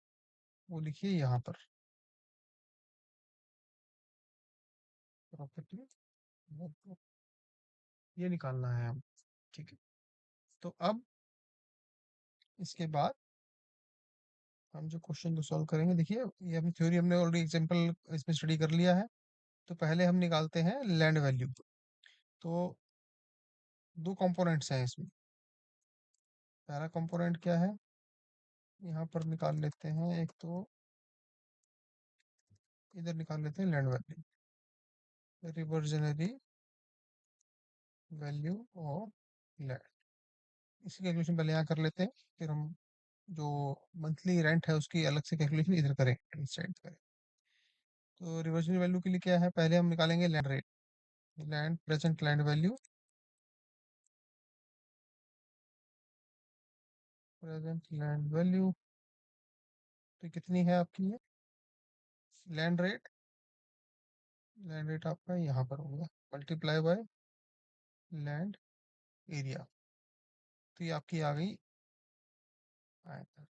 वो लिखिए यहाँ पर, प्रॉपर्टी ये निकालना है हम। ठीक है। तो अब इसके बाद हम जो क्वेश्चन को सॉल्व करेंगे, देखिए ये अभी थ्योरी हमने ऑलरेडी एग्जांपल इसमें स्टडी कर लिया है। तो पहले हम निकालते हैं लैंड वैल्यू। तो दो कंपोनेंट्स हैं इसमें। पहला कंपोनेंट क्या है, यहाँ पर निकाल लेते हैं एक तो, इधर निकाल लेते हैं land value, reversionary value of land. इसकी कैलकुलेशन पहले यहाँ कर लेते हैं, फिर हम जो मंथली रेंट है उसकी अलग से कैलकुलेशन इधर करें, इस साइड करें। तो रिवर्जनरी वैल्यू के लिए क्या है, पहले हम निकालेंगे land rate, land present land value, present land value. तो कितनी है आपकी ये लैंड रेट, लैंड रेट आपका यहाँ पर होगा, मल्टीप्लाई बाय लैंड एरिया। तो ये आपकी आ गई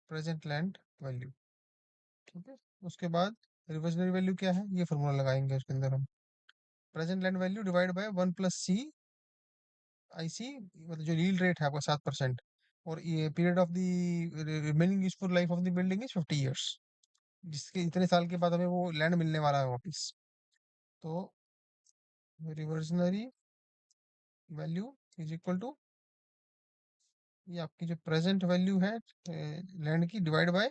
प्रेजेंट लैंड वैल्यू। ठीक है, उसके बाद रिवर्जनरी वैल्यू क्या है, ये फॉर्मूला लगाएंगे उसके अंदर हम। Present land value divide by 1 + CIC, मतलब जो यील्ड रेट है आपका 7%, और ये period of the remaining useful life of the building is 50 years, जिसके इतने साल के बाद हमें वो लैंड मिलने वाला है वापस। तो reversionary value is equal to, ये आपकी जो प्रेजेंट वैल्यू है लैंड की, डिवाइड बाय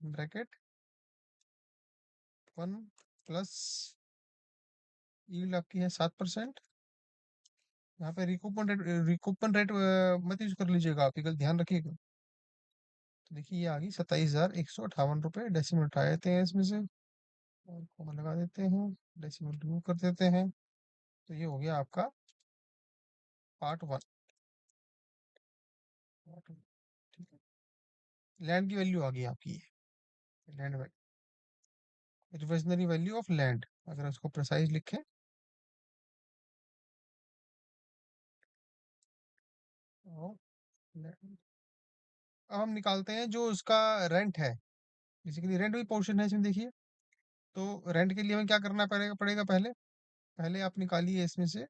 ब्रैकेट 1 + यील्ड आपकी है 7%। यहाँ पे रिकूपन रेट मत यूज कर लीजिएगा आप, ये ध्यान रखिएगा। तो देखिए ये आ गई 27,158 रुपये। डेसिमल हटा देते हैं इसमें से और कॉमा लगा देते हैं, डेसिमल रिमूव कर देते हैं। तो ये हो गया आपका पार्ट 1। ठीक है, लैंड की वैल्यू आ गई आपकी, land reversionary value of land, अगर उसको प्रिसाइज लिखें। और land- अब हम निकालते हैं जो उसका रेंट है, बेसिकली रेंट भी पोर्शन है इसमें, देखिए। तो रेंट के लिए हमें क्या करना पड़ेगा पहले, पहले आप निकालिए इसमें से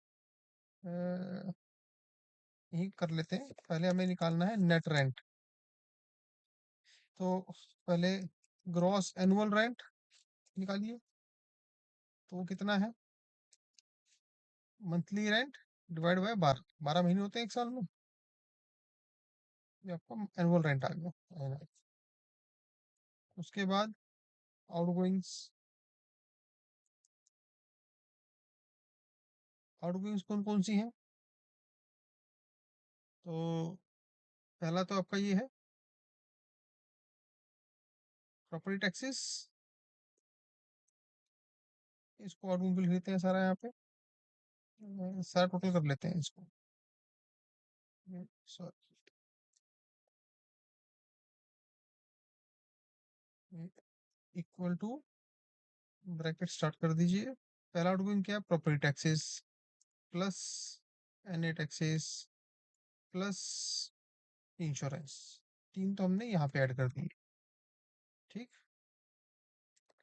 यही कर लेते हैं। पहले हमें निकालना है नेट रेंट। तो पहले ग्रॉस एनुअल रेंट निकालिए, तो वो कितना है, मंथली रेंट डिवाइड बाय 12 महीने होते हैं एक साल में, ये आपका एनुअल रेंट आ गया। उसके बाद आउटगोइंग्स, आउटगोइंग्स कौन कौन सी हैं, तो पहला तो आपका ये है प्रॉपर्टी टैक्सेस, इसको आउटगोइंग लिख लेते हैं सारा यहाँ पे, सारा टोटल कर लेते हैं इसको। Sorry, equal to, bracket start कर दीजिए। पहला आउटगोइंग क्या है, property taxes plus NA taxes plus insurance, तीन तो हमने यहाँ पे ऐड कर दी। ठीक,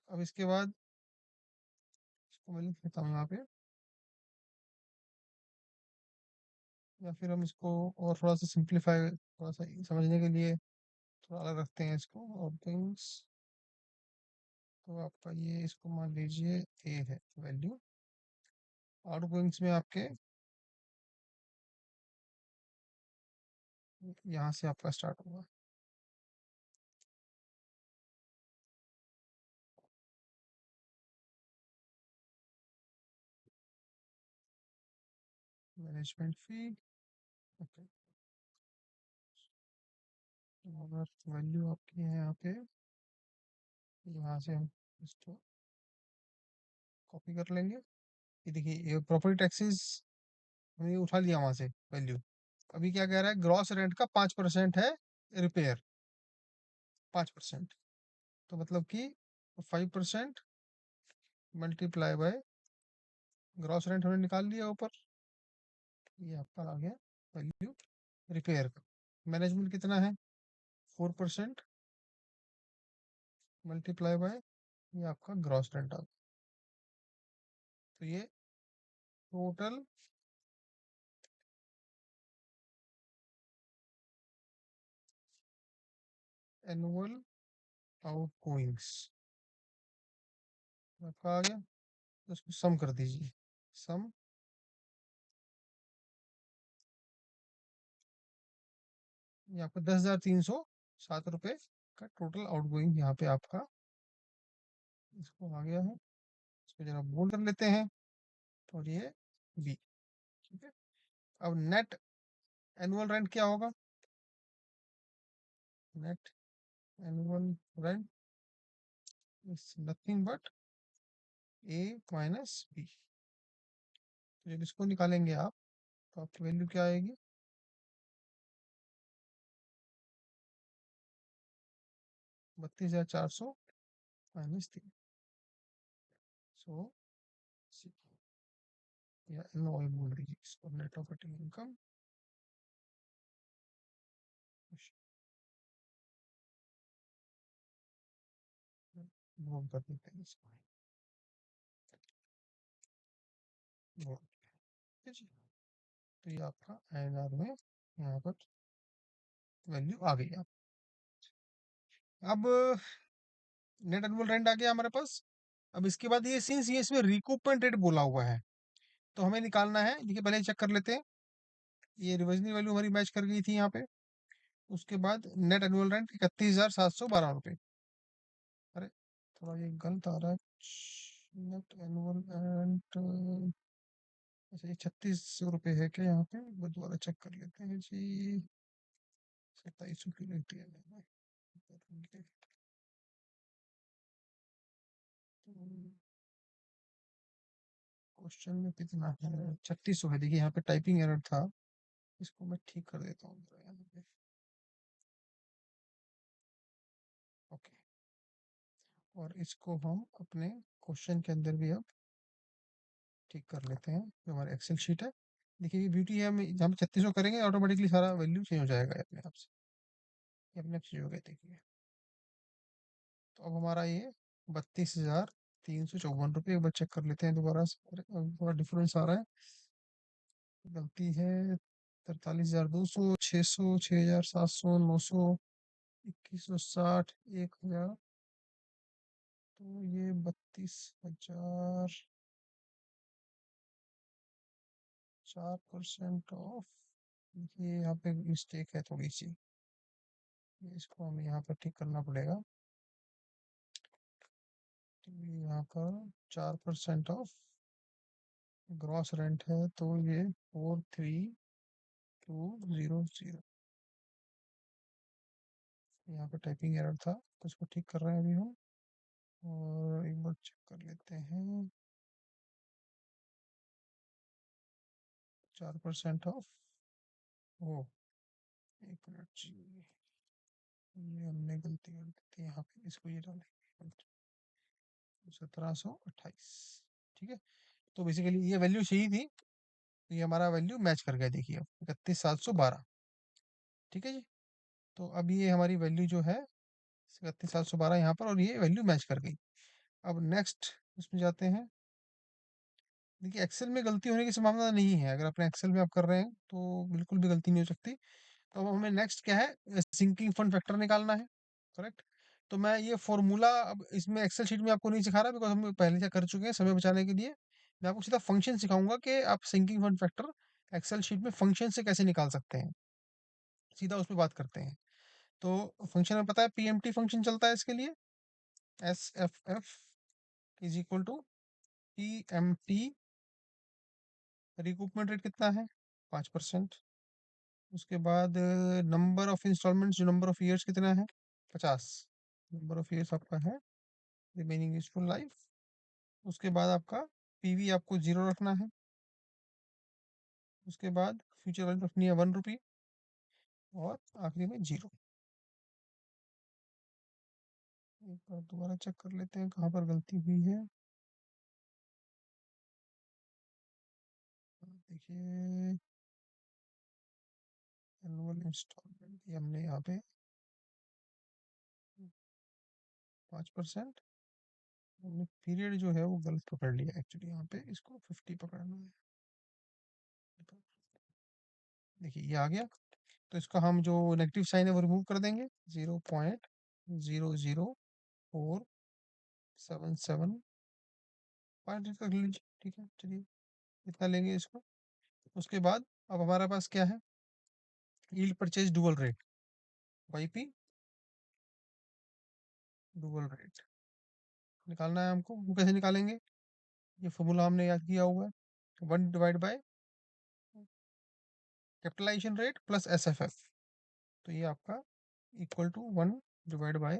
अब इसके बाद इसको मैं लिख देता हूँ यहाँ पे, या फिर हम इसको और थोड़ा सा सिंप्लीफाई, थोड़ा सा समझने के लिए थोड़ा अलग रखते हैं इसको। और थिंग्स, तो आपका ये, इसको मान लीजिए ए है वैल्यू। आउट गोइंग्स में आपके यहाँ से आपका स्टार्ट होगा, मैनेजमेंट फी। ओके, और वैल्यू आपकी है यहाँ पे, यहाँ से हम इसको कॉपी कर लेंगे। ये देखिए, ये प्रॉपर्टी टैक्सेस हमने उठा लिया वहां से वैल्यू। अभी क्या कह रहा है, ग्रॉस रेंट का 5% है रिपेयर, 5%। तो मतलब कि 5% मल्टीप्लाई बाय ग्रॉस रेंट हमने निकाल लिया ऊपर, ये आपका आ गया वैल्यू रिपेयर का। मैनेजमेंट कितना है, 4% मल्टीप्लाई बाय, ये आपका ग्रॉस रेंट आ गया। तो ये टोटल एनुअल आउटगोइंग्स आपका आ गया। तो इसको सम कर दीजिए, सम, ये आपका 10,307 रुपये का टोटल आउटगोइंग यहाँ पे आपका इसको आ गया है। इसको जरा बोल्ड कर लेते हैं, और ये बी। ठीक है, अब नेट एनुअल रेंट क्या होगा, net annual rent is nothing but A minus B. तो जब इसको निकालेंगे आप, तो आपकी वैल्यू क्या आएगी, 32,400 -3। सो या नो बोल दीजिए इसको, नेट ऑपरेटिंग इनकम मूव कर देते हैं इसको। वो, ठीक है जी। तो ये आपका INR में यहाँ पर वैल्यू आ गई। अब नेट एनुअल रेंट आ गया हमारे पास। अब इसके बाद ये सिंस ये इसमें रिकूपमेंट रेट बोला हुआ है, तो हमें निकालना है। देखिए पहले चेक कर लेते हैं, ये रिवर्जनी वैल्यू हमारी मैच कर गई थी यहाँ पे। उसके बाद नेट एनुअल रेंट 31,712 रुपये। अरे थोड़ा ये गलत आ रहा है। नेट एनुअल रेंट, अच्छा ये 3600 रुपये है क्या यहाँ पे? एक बार दोबारा चेक कर लेते हैं जी। 2700 की रेंट है मैंने। क्वेश्चन में कितना है? 3600 है। देखिए यहाँ पे टाइपिंग एरर था, इसको मैं ठीक कर देता हूँ जरा यहाँ पे। ओके, और इसको हम अपने क्वेश्चन के अंदर भी अब ठीक कर लेते हैं, जो हमारा एक्सेल शीट है। देखिए ये ब्यूटी है, हम जहाँ पे 3600 करेंगे ऑटोमेटिकली सारा वैल्यू चेंज हो जाएगा अपने आप से। ये अपने आप चेंज हो गया देखिए। तो अब हमारा ये 32,354 रुपये। एक बार चेक कर लेते हैं दोबारा से। अरे, अब थोड़ा डिफरेंस आ रहा है, गलती है। 43,200, 600, 6,700, 900, 2160, 1,000। तो ये 32,000, 4% ऑफ। ये यहाँ पे मिस्टेक है थोड़ी सी, इसको हमें यहाँ पर ठीक करना पड़ेगा। तो ये यहाँ पर 4% ऑफ ग्रॉस रेंट है, तो ये 43,200। यहाँ पे टाइपिंग एरर था, तो इसको ठीक कर रहे हैं अभी हम। और एक बार चेक कर लेते हैं। 4% ऑफ, ओ एक मिनट जी, ये हमने गलती कर दी थी यहाँ पे, इसको ये डालेंगे 1728। ठीक है, तो बेसिकली ये वैल्यू सही थी, तो ये हमारा वैल्यू मैच कर गया। देखिए अब 31,712। ठीक है जी, तो अब ये हमारी वैल्यू जो है 31,712 यहाँ पर, और ये वैल्यू मैच कर गई। अब नेक्स्ट उसमें जाते हैं। देखिए एक्सेल में गलती होने की संभावना नहीं है, अगर अपने एक्सेल में आप कर रहे हैं तो बिल्कुल भी गलती नहीं हो सकती। तो अब हमें नेक्स्ट क्या है, सिंकिंग फंड फैक्टर निकालना है। करेक्ट। तो मैं ये फॉर्मूला अब इसमें एक्सेल शीट में आपको नहीं सिखा रहा, बिकॉज हम पहले से कर चुके हैं समय बचाने के लिए। मैं आपको सीधा फंक्शन सिखाऊंगा कि आप sinking fund factor excel sheet में फंक्शन से कैसे निकाल सकते हैं। सीधा उस पर बात करते हैं। तो फंक्शन में पता है PMT फंक्शन चलता है इसके लिए। SFF is equal to PMT। Recoupment rate कितना है? 5%। उसके बाद नंबर ऑफ इंस्टॉलमेंट्स, जो नंबर ऑफ ईयर्स कितना है? 50। नंबर ऑफ ईयर्स आपका है रिमेनिंग यूजफुल लाइफ। उसके बाद आपका PV आपको 0 रखना है। उसके बाद फ्यूचर वैल्यू रखनी है 1 रुपी, और आखिरी में 0। एक बार दोबारा चेक कर लेते हैं कहाँ पर गलती हुई है। देखिए एनुअल इंस्टॉलमेंट ये हमने यहाँ पे 5%, हमने पीरियड जो है वो गलत पकड़ लिया एक्चुअली। यहाँ पे इसको 50 पकड़ना है। देखिए ये आ गया। तो इसका हम जो नेगेटिव साइन है वो रिमूव कर देंगे। 0.00477 पॉइंट रख लीजिए। ठीक है चलिए, इतना लेंगे इसको। उसके बाद अब हमारे पास क्या है? Yield purchase dual rate, YP dual rate निकालना है हमको। वो कैसे निकालेंगे? ये फॉर्मूला हमने याद किया हुआ है, 1 divide by capitalization rate plus SFF। तो ये आपका equal to 1 divide by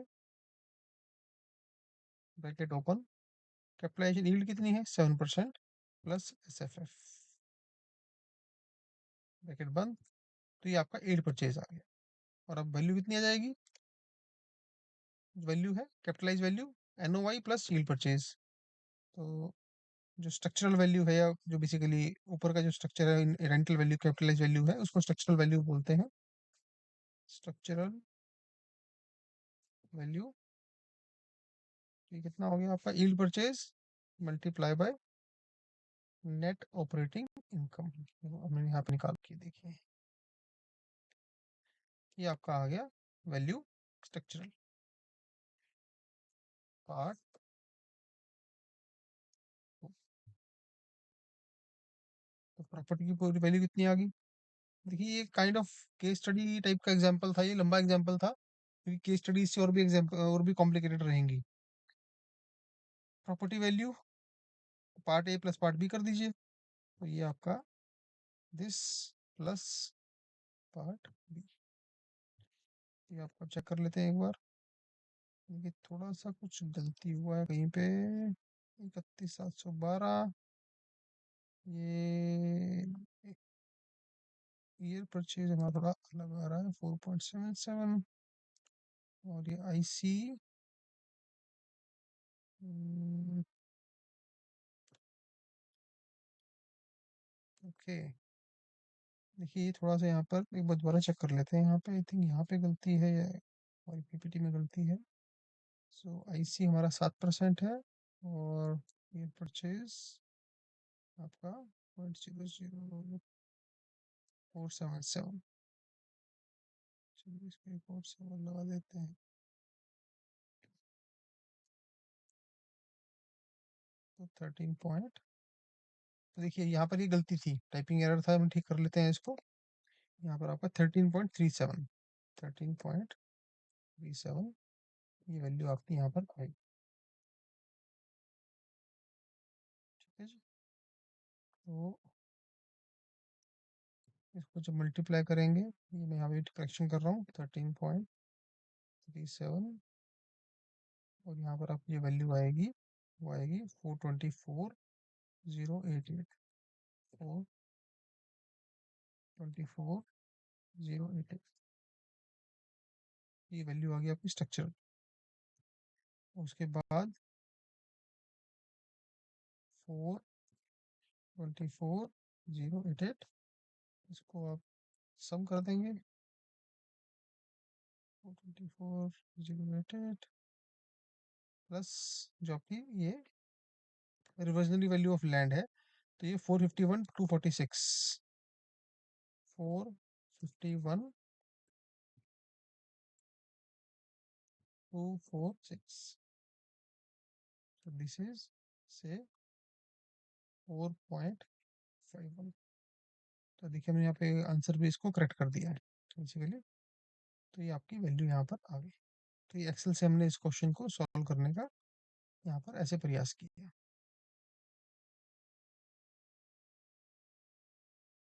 bracket open, capitalization yield कितनी है? 7% प्लस SFF ब्रैकेट बंद। तो ये आपका यील्ड परचेज आ गया। और अब वैल्यू कितनी आ जाएगी? वैल्यू है capitalize value NOI plus yield purchase. तो जो स्ट्रक्चरल वैल्यू है, या जो बेसिकली ऊपर का जो स्ट्रक्चर है, रेंटल वैल्यू कैपिटलाइज वैल्यू है, उसको स्ट्रक्चरल वैल्यू बोलते हैं। स्ट्रक्चरल वैल्यू ये कितना हो गया आपका yield purchase multiply by net operating income. मैंने यहाँ पे निकाल के देखिए, ये आपका आ गया वैल्यू स्ट्रक्चरल पार्ट। तो प्रॉपर्टी की पूरी वैल्यू कितनी आ गई? देखिए ये kind of case study type का एग्जांपल था, ये लंबा एग्जांपल था क्योंकि केस स्टडी से और भी एग्जांपल और भी कॉम्प्लिकेटेड रहेंगी। Property value part A plus part B कर दीजिए, तो ये आपका दिस प्लस पार्ट बी। ये आपको चेक कर लेते हैं एक बार। ये थोड़ा सा कुछ गलती हुआ है कहीं पे। 31,712 ये ईयर परचेज हमारा थोड़ा अलग आ रहा है 4.77 और ये आईसी ओके। देखिए ये थोड़ा सा यहाँ पर एक बार दोबारा चेक कर लेते हैं। यहाँ पे आई थिंक यहाँ पे गलती है या हमारी पीपीटी में गलती है। सो आईसी हमारा 7% है और ये परचेज आपका 0.00477। चलिए इसको एक और 7 लगा देते हैं। तो 13 पॉइंट, तो देखिए यहाँ पर ये गलती थी, टाइपिंग एरर था, हम ठीक कर लेते हैं इसको। यहाँ पर आपका 13.37 13.37 ये वैल्यू आपकी यहाँ पर आएगी। ठीक है जी। तो इसको जब मल्टीप्लाई करेंगे, ये मैं यहाँ पे करेक्शन कर रहा हूँ, 13.37 और यहाँ पर आपकी ये वैल्यू आएगी, वो आएगी 424,088 424,088 ये वैल्यू आ गई आपकी स्ट्रक्चर। उसके बाद 424,088 इसको आप सम कर देंगे। 424,088 प्लस जो आपकी ये रिवर्जनरी वैल्यू ऑफ लैंड है, तो ये 451,246 451,246। So this is say 4.51। तो देखिए मैंने यहाँ पे आंसर भी इसको करेक्ट कर दिया है बेसिकली। तो ये आपकी वैल्यू यहाँ पर आ गई। तो ये एक्सेल से हमने इस क्वेश्चन को सॉल्व करने का यहाँ पर ऐसे प्रयास किया।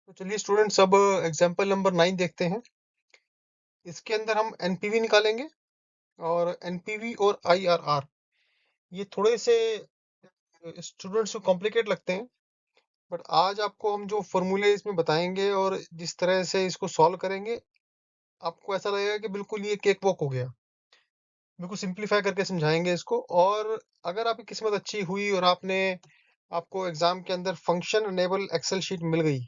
तो चलिए स्टूडेंट्स अब एग्जांपल नंबर 9 देखते हैं। इसके अंदर हम एनपीवी निकालेंगे और एनपीवी और आईआरआर ये थोड़े से स्टूडेंट्स को कॉम्प्लिकेट लगते हैं, बट आज आपको हम जो फॉर्मूले इसमें बताएंगे और जिस तरह से इसको सॉल्व करेंगे, आपको ऐसा लगेगा कि बिल्कुल ये केक वॉक हो गया। बिल्कुल सिंप्लीफाई करके समझाएंगे इसको। और अगर आपकी किस्मत अच्छी हुई और आपको एग्जाम के अंदर फंक्शन अनेबल एक्सेल शीट मिल गई,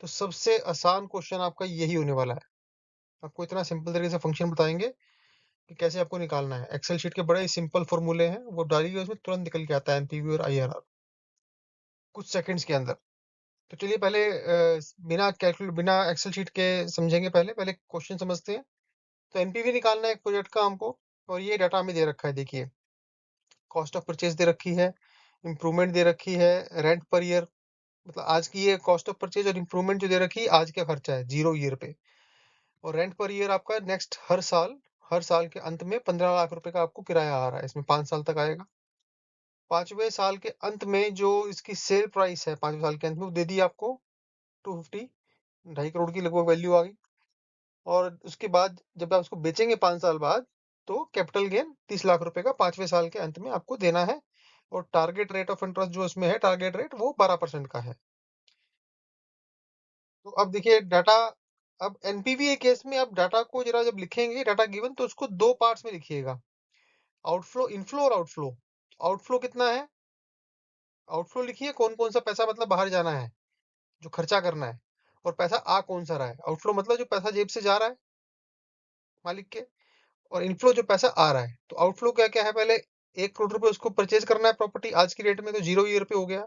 तो सबसे आसान क्वेश्चन आपका यही होने वाला है। आपको इतना सिंपल तरीके से फंक्शन बताएंगे कि कैसे आपको निकालना है। एक्सेल शीट के बड़े ही सिंपल फॉर्मूले हैं, वो डालिए उसमें तुरंत निकल के आता है एनपीवी और आईआरआर कुछ सेकंड्स के अंदर। तो चलिए पहले बिना एक्सेल शीट के समझेंगे। पहले पहले क्वेश्चन समझते हैं। तो एनपीवी निकालना है एक प्रोजेक्ट का हमको, और ये डाटा में दे रखा है। देखिए कॉस्ट ऑफ परचेज दे रखी है, इम्प्रूवमेंट दे रखी है, रेंट पर ईयर, मतलब आज की ये कॉस्ट ऑफ परचेज और इम्प्रूवमेंट जो दे रखी है आज का खर्चा है 0 ईयर पे। और रेंट पर ईयर आपका नेक्स्ट हर साल के अंत में 15 लाख रुपए का आपको किराया आ रहा है, इसमें 5 साल तक आएगा। 5वें साल के अंत में जो इसकी सेल प्राइस है 5वें साल के अंत में वो दे दी आपको 250, 2.5 करोड़ की लगभग वैल्यू आ गई। और उसके बाद जब आप उसको बेचेंगे 5 साल बाद, तो कैपिटल गेन 30 लाख रुपए का 5वें साल के अंत में आपको देना है। और टारगेट रेट ऑफ इंटरेस्ट जो इसमें है, टारगेट रेट वो 12% का है। तो अब देखिए डाटा, अब एनपीवी केस में आप डाटा को जरा जब लिखेंगे डाटा गिवन, तो उसको दो पार्ट्स में लिखिएगा, आउटफ्लो, इनफ्लो और आउटफ्लो। आउटफ्लो कितना है, आउटफ्लो लिखिए कौन कौन सा पैसा मतलब बाहर जाना है, जो खर्चा करना है। और पैसा आ कौन सा रहा है, आउटफ्लो मतलब जो पैसा जेब से जा रहा है मालिक के। और इनफ्लो जो पैसा आ रहा है। तो आउटफ्लो क्या क्या है, पहले 1 करोड़ रुपए उसको परचेज करना है प्रॉपर्टी आज की डेट में, तो 0 ईयर पे हो गया।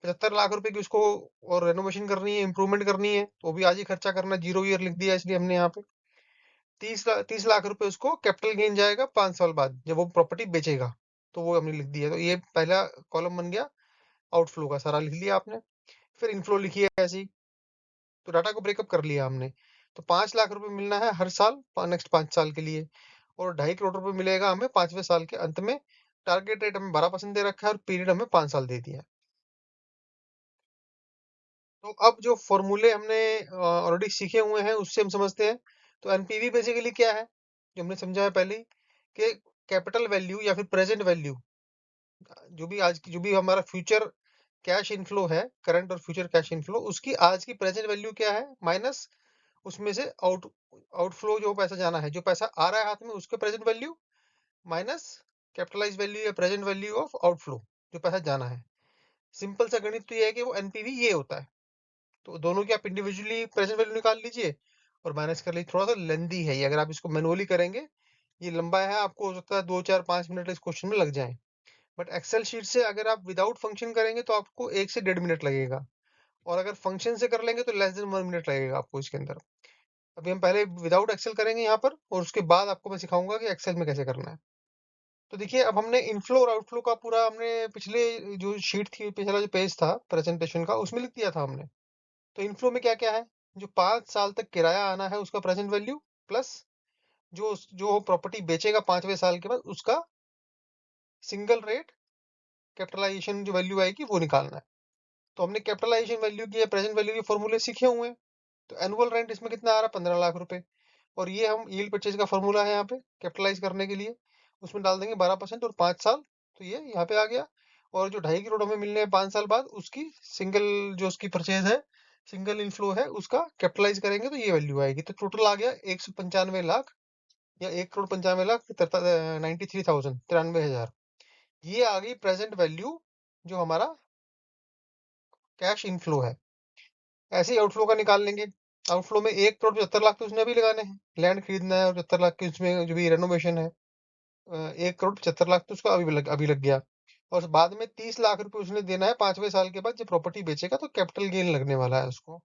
75 लाख रुपए की उसको और रेनोवेशन करनी है, इंप्रूवमेंट करनी है, तो भी आज ही खर्चा करना है, 0 ईयर लिख दिया इसलिए हमने यहाँ पे। 30 लाख रुपए उसको कैपिटल गेन जाएगा 5 साल बाद जब वो प्रॉपर्टी बेचेगा, तो वो हमने लिख दिया। तो ये पहला कॉलम बन गया आउटफ्लो का, सारा लिख लिया आपने। फिर इनफ्लो लिखिए ऐसे ही, तो डाटा को ब्रेकअप कर लिया हमने। तो 5 लाख रुपए मिलना है हर साल नेक्स्ट 5 साल के लिए, और 2.5 करोड़ रुपए मिलेगा हमें 5वें साल के अंत में। टारगेट रेट हमें 12% दे रखा है और पीरियड हमें 5 साल दे दिया है। तो अब जो फॉर्मूले हमने ऑलरेडी सीखे हुए हैं उससे हम समझते हैं। तो एनपीवी बेसिकली क्या है, जो हमने समझा है पहले ही, कि कैपिटल वैल्यू या फिर प्रेजेंट वैल्यू, जो भी हमारा फ्यूचर कैश इनफ्लो है, करंट और फ्यूचर कैश इनफ्लो, उसकी आज की प्रेजेंट वैल्यू क्या है माइनस उसमें से आउटफ्लो जो पैसा जाना है, जो पैसा आ रहा है हाथ में उसके present value minus capitalize value या प्रेजेंट वैल्यू ऑफ आउटफ्लो, जो पैसा जाना है। सिंपल सा गणित तो ये है कि वो एनपीवी ये होता है। तो दोनों की आप इंडिविजुअली प्रेजेंट वैल्यू निकाल लीजिए और माइनस कर लीजिए। थोड़ा सा लेंदी है ये, अगर आप इसको मैनुअली करेंगे ये लंबा है, आपको हो सकता है 2 4 5 मिनट इस क्वेश्चन में लग जाए। बट एक्सेल शीट से अगर आप विदाउट फंक्शन करेंगे तो आपको 1 से 1.5 मिनट लगेगा, और अगर फंक्शन से कर लेंगे तो लेस देन 1 मिनट लगेगा आपको इसके अंदर। अभी हम पहले विदाउट एक्सेल करेंगे यहाँ पर, और उसके बाद आपको मैं सिखाऊंगा कि एक्सेल में कैसे करना है। तो देखिए, अब हमने इनफ्लो और आउटफ्लो का पूरा हमने पिछले जो शीट थी, पिछला जो पेज था प्रेजेंटेशन का, उसमें लिख दिया था हमने। तो इनफ्लो में क्या क्या है, जो 5 साल तक किराया आना है उसका प्रेजेंट वैल्यू, प्लस जो प्रॉपर्टी बेचेगा 5वें साल के बाद उसका सिंगल रेट कैपिटलाइजेशन जो वैल्यू आएगी वो निकालना है। तो हमने कैपिटलाइजेशन वैल्यू की या प्रेजेंट वैल्यू के फॉर्मूले सीखे हुए हैं। तो एनुअल रेंट इसमें कितना आ रहा है, 15 लाख रुपए। और ये हम यील्ड परचेज का फॉर्मूला है यहाँ पे कैपिटलाइज करने के लिए, उसमें डाल देंगे 12% और 5 साल, तो ये यहाँ पे आ गया। और जो 2.5 करोड़ हमें मिलने हैं 5 साल बाद, उसकी सिंगल जो उसकी परचेज है, सिंगल इनफ्लो है, उसका कैपिटलाइज करेंगे तो ये वैल्यू आएगी। तो टोटल आ गया 195 लाख, या 1 करोड़ 95 लाख 93,000, 93,000। ये आ गई प्रेजेंट वैल्यू जो हमारा कैश इनफ्लो है। ऐसे ही आउटफ्लो का निकाल लेंगे। आउटफ्लो में 1 करोड़ 75 लाख तो उसने अभी लगाने हैं, लैंड खरीदना है, और 75 लाख की उसमें जो भी रेनोवेशन है, 1 करोड़ 75 लाख तो उसका अभी लग गया। और बाद में 30 लाख रुपए उसने देना है 5वें साल के बाद, जब प्रॉपर्टी बेचेगा तो कैपिटल गेन लगने वाला है उसको।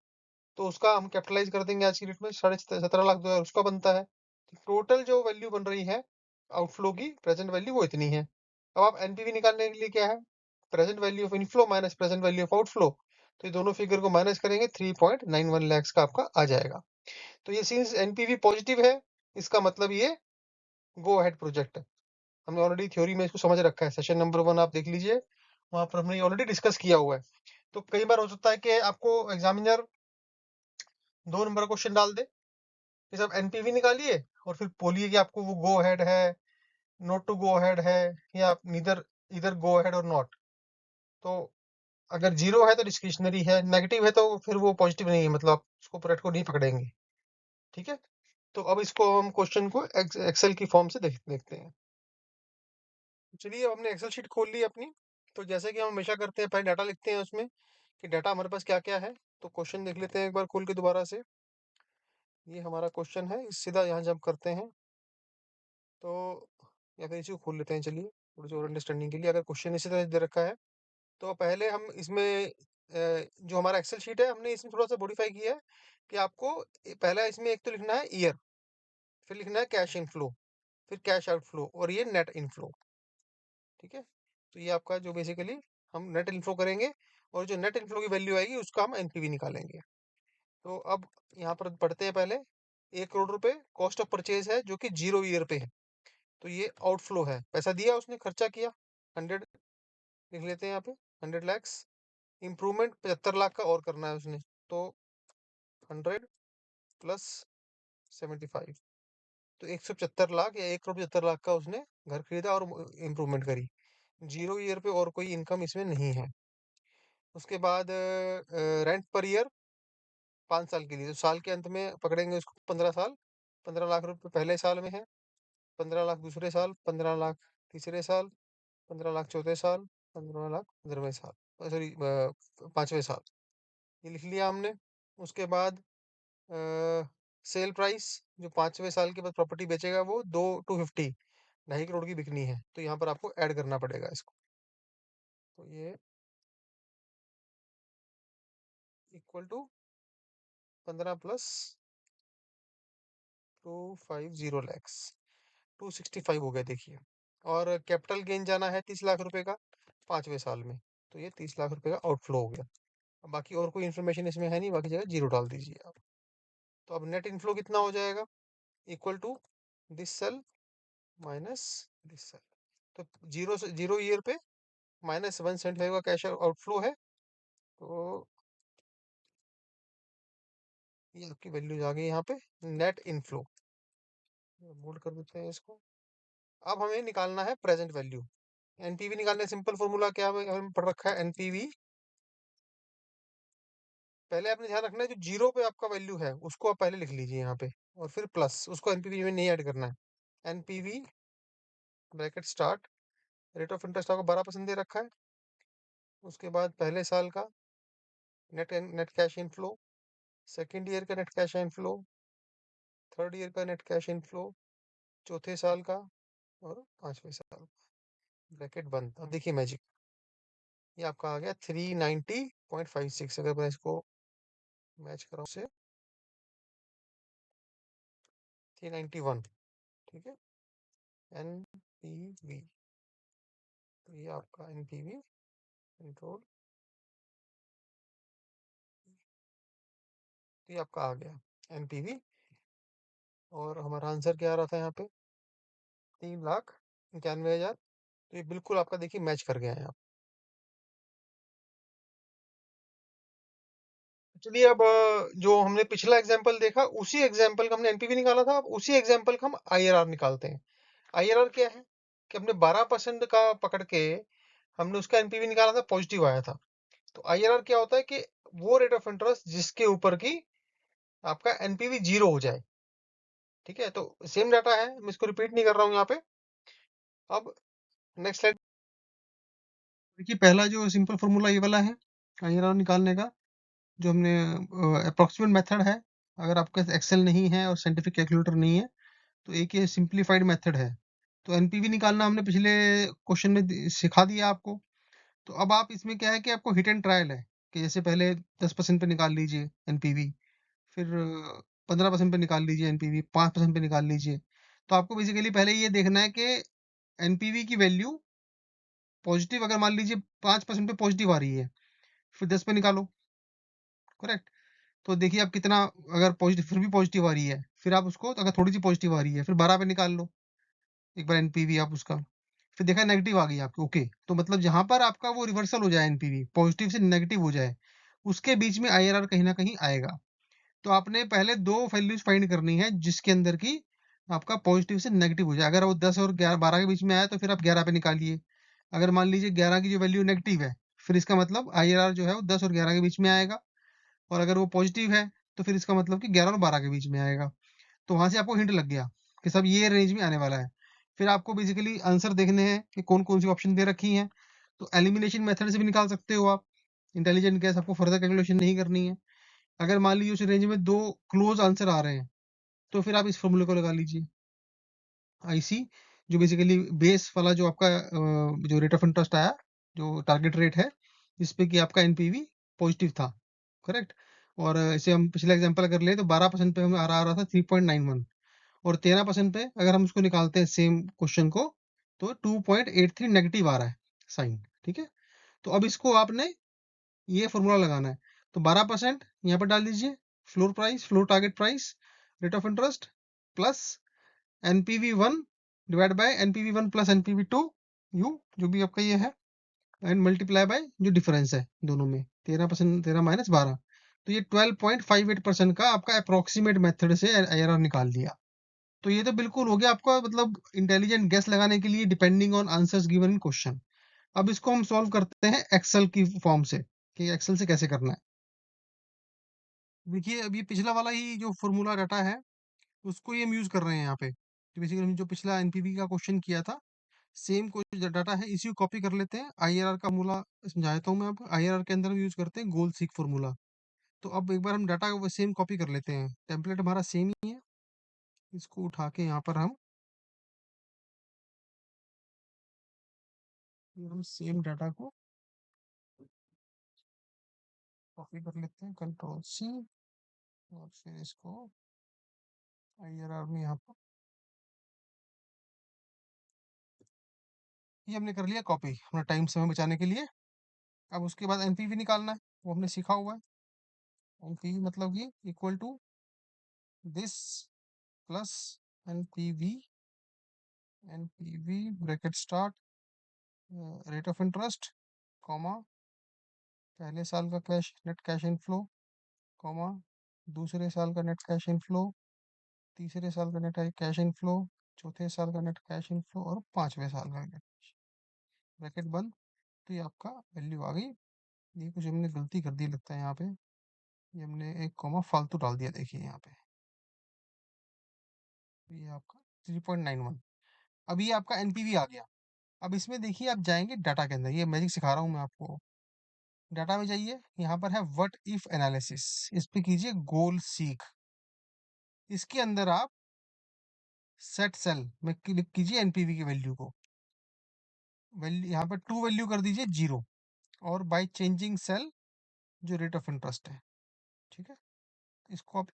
तो उसका हम कैपिटलाइज कर देंगे आज की डेट में, 17.5 लाख उसका बनता है। तो टोटल जो वैल्यू बन रही है आउटफ्लो की प्रेजेंट वैल्यू वो इतनी है। अब आप एनपीवी निकालने के लिए क्या है, present value of inflow minus present value of outflow. तो ये दोनों फिगर को माइनस करेंगे, 3.91 लैक्स का आपका आ जाएगा। तो ये सिंस एनपीवी पॉजिटिव है, इसका मतलब ये गो अहेड प्रोजेक्ट है। हमने ऑलरेडी थ्योरी में इसको समझ रखा है, सेशन नंबर 1 आप देख लीजिए, वहां पर हमने ऑलरेडी डिस्कस किया हुआ है। तो कई बार हो सकता है कि आपको एग्जामिनर 2 नंबर क्वेश्चन डाल दे, इस आप एनपीवी निकालिए और फिर बोलिए कि आपको वो गो अहेड है, नॉट टू गो अहेड है, या नीदर इधर गो अहेड और नॉट। तो अगर जीरो है तो डिस्क्रिशनरी है, नेगेटिव है तो फिर वो पॉजिटिव नहीं है, मतलब आप उसको प्रोडक्ट को नहीं पकड़ेंगे। ठीक है, तो अब इसको हम क्वेश्चन को एक्सेल की फॉर्म से देखते हैं। चलिए, अब हमने एक्सेल शीट खोल ली अपनी। तो जैसे कि हम हमेशा करते हैं, पहले डाटा लिखते हैं उसमें कि डाटा हमारे पास क्या क्या है। तो क्वेश्चन देख लेते हैं एक बार खोल के दोबारा से। ये हमारा क्वेश्चन है, सीधा यहाँ जंप करते हैं। तो या फिर इसी को खोल लेते हैं, चलिए थोड़ी सी और अंडरस्टैंडिंग के लिए। अगर क्वेश्चन इसी तरह दे रखा है तो पहले हम इसमें जो हमारा एक्सेल शीट है हमने इसमें थोड़ा सा मॉडिफाई किया है कि आपको पहला इसमें एक तो लिखना है ईयर, फिर लिखना है कैश इनफ्लो, फिर कैश आउटफ्लो, और ये नेट इनफ्लो। ठीक है, तो ये आपका जो बेसिकली हम नेट इनफ्लो करेंगे, और जो नेट इनफ्लो की वैल्यू आएगी उसका हम एनपीवी निकालेंगे। तो अब यहाँ पर पढ़ते हैं पहले। 1 करोड़ रुपए कॉस्ट ऑफ परचेज है जो कि 0 ईयर पे है, तो ये आउटफ्लो है, पैसा दिया उसने, खर्चा किया 100, लिख लेते हैं यहाँ पे 100 लैक्स। इम्प्रूवमेंट 75 लाख का और करना है उसने, तो 100 प्लस 75, तो 175 लाख या 1 करोड़ 75 लाख का उसने घर खरीदा और इम्प्रूवमेंट करी। 0 ईयर पे और कोई इनकम इसमें नहीं है। उसके बाद रेंट पर ईयर 5 साल के लिए, तो साल के अंत में पकड़ेंगे उसको 15 साल। 15 लाख रुपए पहले साल में है, 15 लाख दूसरे साल, 15 लाख तीसरे साल, 15 लाख चौथे साल, 15 लाख 15वें साल, सॉरी 5वें साल। ये लिख लिया हमने। उसके बाद सेल प्राइस, जो 5वें साल के बाद प्रॉपर्टी बेचेगा वो 2 250, 2.5 करोड़ की बिकनी है, तो यहाँ पर आपको ऐड करना पड़ेगा इसको। तो ये इक्वल टू 15 प्लस 250 लैक्स, 265 हो गया देखिए। और कैपिटल गेन जाना है 30 लाख रुपए का 5वें साल में, तो ये 30 लाख रुपए का आउटफ्लो हो गया। अब बाकी और कोई इन्फॉर्मेशन इसमें है नहीं, बाकी जगह जीरो डाल दीजिए आप। तो अब नेट इनफ्लो कितना हो जाएगा, equal to this cell minus this cell. तो जीरो से जीरो ईयर पे -175 का कैश आउटफ्लो है। तो ये आपकी वैल्यूज आ गई यहाँ पे, नेट इनफ्लो। बोल्ड कर देते हैं इसको। अब हमें निकालना है प्रेजेंट वैल्यू। एनपीवी निकालने सिंपल फॉर्मूला क्या है, हमें पढ़ रखा है एनपीवी। पहले आपने ध्यान रखना है जो जीरो पे आपका वैल्यू है उसको आप पहले लिख लीजिए यहाँ पे, और फिर प्लस, उसको एनपीवी में नहीं ऐड करना है। NPV bracket start, rate of interest आपको 12% दे रखा है। उसके बाद पहले साल का net net cash inflow, second year का net cash inflow, third year का नेट कैश इनफ्लो, चौथे साल का, और 5वें साल। ब्रैकेट बंद। अब देखिए मैजिक, ये आपका आ गया 390.56। अगर मैं इसको मैच कराऊं से 391, ठीक है, एनपीवी। तो ये आपका एनपीवी कंट्रोल, तो ये आपका आ गया एनपीवी। और हमारा आंसर क्या आ रहा था यहाँ पे, 3,91,000। तो ये बिल्कुल आपका देखिए मैच कर गया है आप। चलिए अब जो हमने पिछला एग्जांपल देखा उसी एग्जांपल का हमने एनपीवी निकाला था, अब उसी एग्जांपल का हम आईआरआर निकालते हैं। आईआरआर क्या है कि हमने 12% का पकड़ के हमने उसका एनपीवी निकाला था, पॉजिटिव आया था। तो आईआरआर क्या होता है कि वो रेट ऑफ इंटरेस्ट जिसके ऊपर की आपका एनपीवी जीरो हो जाए। ठीक है, तो सेम डाटा है, मैं इसको रिपीट नहीं कर रहा हूँ यहाँ पे। अब नेक्स्ट स्लाइड देखिए, पहला जो सिंपल फॉर्मूला ये वाला है आईआरआर निकालने का, जो हमने अप्रोक्सीमेट मेथड है। अगर आपके पास एक्सेल नहीं है और साइंटिफिक कैलकुलेटर नहीं है तो एक ये सिंप्लीफाइड मेथड है। तो एनपीवी निकालना हमने पिछले क्वेश्चन में सिखा दिया आपको। तो अब आप इसमें क्या है कि आपको हिट एंड ट्रायल है कि जैसे पहले 10% पे निकाल लीजिए एनपीवी, फिर 15% पे निकाल लीजिए एनपीवी, 5% पे निकाल लीजिए। तो आपको बेसिकली पहले ये देखना है कि एनपीवी की वैल्यू पॉजिटिव, अगर मान लीजिए 5% पे पॉजिटिव आ रही है, फिर 10 पे निकालो। करेक्ट। तो देखिए आप कितना, अगर पॉजिटिव फिर भी पॉजिटिव आ रही है, फिर आप उसको, अगर थोड़ी सी पॉजिटिव आ रही है, फिर 12 पे निकाल लो एक बार एनपीवी आप उसका। फिर देखा नेगेटिव आ गई आपकी, ओके। तो मतलब जहां पर आपका वो रिवर्सल हो जाए, एनपीवी पॉजिटिव से नेगेटिव हो जाए, उसके बीच में आईआरआर कहीं ना कहीं आएगा। तो आपने पहले दो वैल्यूज फाइंड करनी है जिसके अंदर की आपका पॉजिटिव से नेगेटिव हो जाए। अगर वो 10 और 11 12 के बीच में आया तो फिर आप 11 पे निकालिए। अगर मान लीजिए 11 की जो वैल्यू नेगेटिव है, फिर इसका मतलब आईआरआर जो है वो 10 और 11 के बीच में आएगा। और अगर वो पॉजिटिव है तो फिर इसका मतलब कि 11 और 12 के बीच में आएगा। तो वहां से आपको हिंट लग गया कि सब ये रेंज में आने वाला है। फिर आपको बेसिकली आंसर देखने हैं कि कौन कौन सी ऑप्शन दे रखी हैं। तो एलिमिनेशन मेथड से भी निकाल सकते हो आप। इंटेलिजेंट गैस आपको फर्दर कैलकुलेशन नहीं करनी है। अगर मान लीजिए उस रेंज में दो क्लोज आंसर आ रहे हैं तो फिर आप इस फॉर्मूले को लगा लीजिए, आईसी, जो बेसिकली बेस वाला जो आपका जो रेट ऑफ इंटरेस्ट आया, जो टारगेट रेट है, जिसपे कि आपका एनपीवी पॉजिटिव था। करेक्ट। और इसे हम पिछला एग्जांपल अगर ले तो 12% पे हमें आ रहा था 3.91, और 13% पे अगर हम उसको निकालते हैं सेम क्वेश्चन को तो 2.83 नेगेटिव आ रहा है साइन। ठीक है। तो अब इसको आपने ये फॉर्मूला लगाना है। तो 12% यहाँ पर डाल दीजिए, floor price, floor target price, rate of interest, plus NPV one divide by NPV one plus NPV two, you जो भी आपका ये है, एंड मल्टीप्लाई बाय जो डिफरेंस है दोनों में, 13%, 13 - 12, तो ये 12.58% का आपका अप्रोक्सीमेट मेथड से आईआरआर निकाल लिया। तो ये तो बिल्कुल हो गया आपका, मतलब इंटेलिजेंट गेस लगाने के लिए depending on answers given in question. अब इसको हम सॉल्व करते हैं एक्सेल की फॉर्म से, कि एक्सेल से कैसे करना है। देखिए अब ये पिछला वाला ही जो फॉर्मूला डाटा है उसको ही हम यूज कर रहे हैं यहाँ पे। तो बेसिकली हम जो पिछला एनपीवी का क्वेश्चन किया था, सेम कोई जो डाटा है इसी को कॉपी कर लेते हैं। आईआरआर का फॉर्मूला समझाता हूँ मैं आपको। आईआरआर के अंदर हम यूज करते हैं गोल सीक फॉर्मूला। तो अब एक बार हम डाटा को सेम कॉपी कर लेते हैं, टेम्पलेट हमारा सेम ही है। इसको उठा के यहाँ पर हम फिर हम सेम डाटा को कॉपी कर लेते हैं, कंट्रोल सी, और फिर इसको IRR में यहाँ पर ये हमने कर लिया कॉपी अपना टाइम समय बचाने के लिए। अब उसके बाद एनपीवी निकालना है, वो हमने सीखा हुआ है। एनपीवी मतलब कि equal to this plus NPV, NPV bracket start rate of interest, comma पहले साल का cash net cash inflow, comma दूसरे साल का नेट कैश इनफ्लो, तीसरे साल का नेट कैश इनफ्लो, चौथे साल का नेट कैश इनफ्लो और पांचवें साल का नेट, ब्रैकेट बंद। तो ये आपका वैल्यू आ गई। ये कुछ हमने गलती कर दी लगता है यहाँ पे, ये हमने एक कॉमा फालतू डाल दिया, देखिए यहाँ पे। तो ये आपका 3.91। अब ये आपका एनपीवी आ गया। अब इसमें देखिए आप जाएंगे डाटा के अंदर, ये मैजिक सिखा रहा हूँ मैं आपको। डाटा में जाइए, यहाँ पर है व्हाट इफ एनालिसिस, इस पे कीजिए गोल सीक। इसके अंदर आप सेट सेल में क्लिक कीजिए एनपीवी की वैल्यू को, वैल्यू यहाँ पर टू वैल्यू कर दीजिए 0, और बाय चेंजिंग सेल जो रेट ऑफ इंटरेस्ट है, ठीक है। इसको आप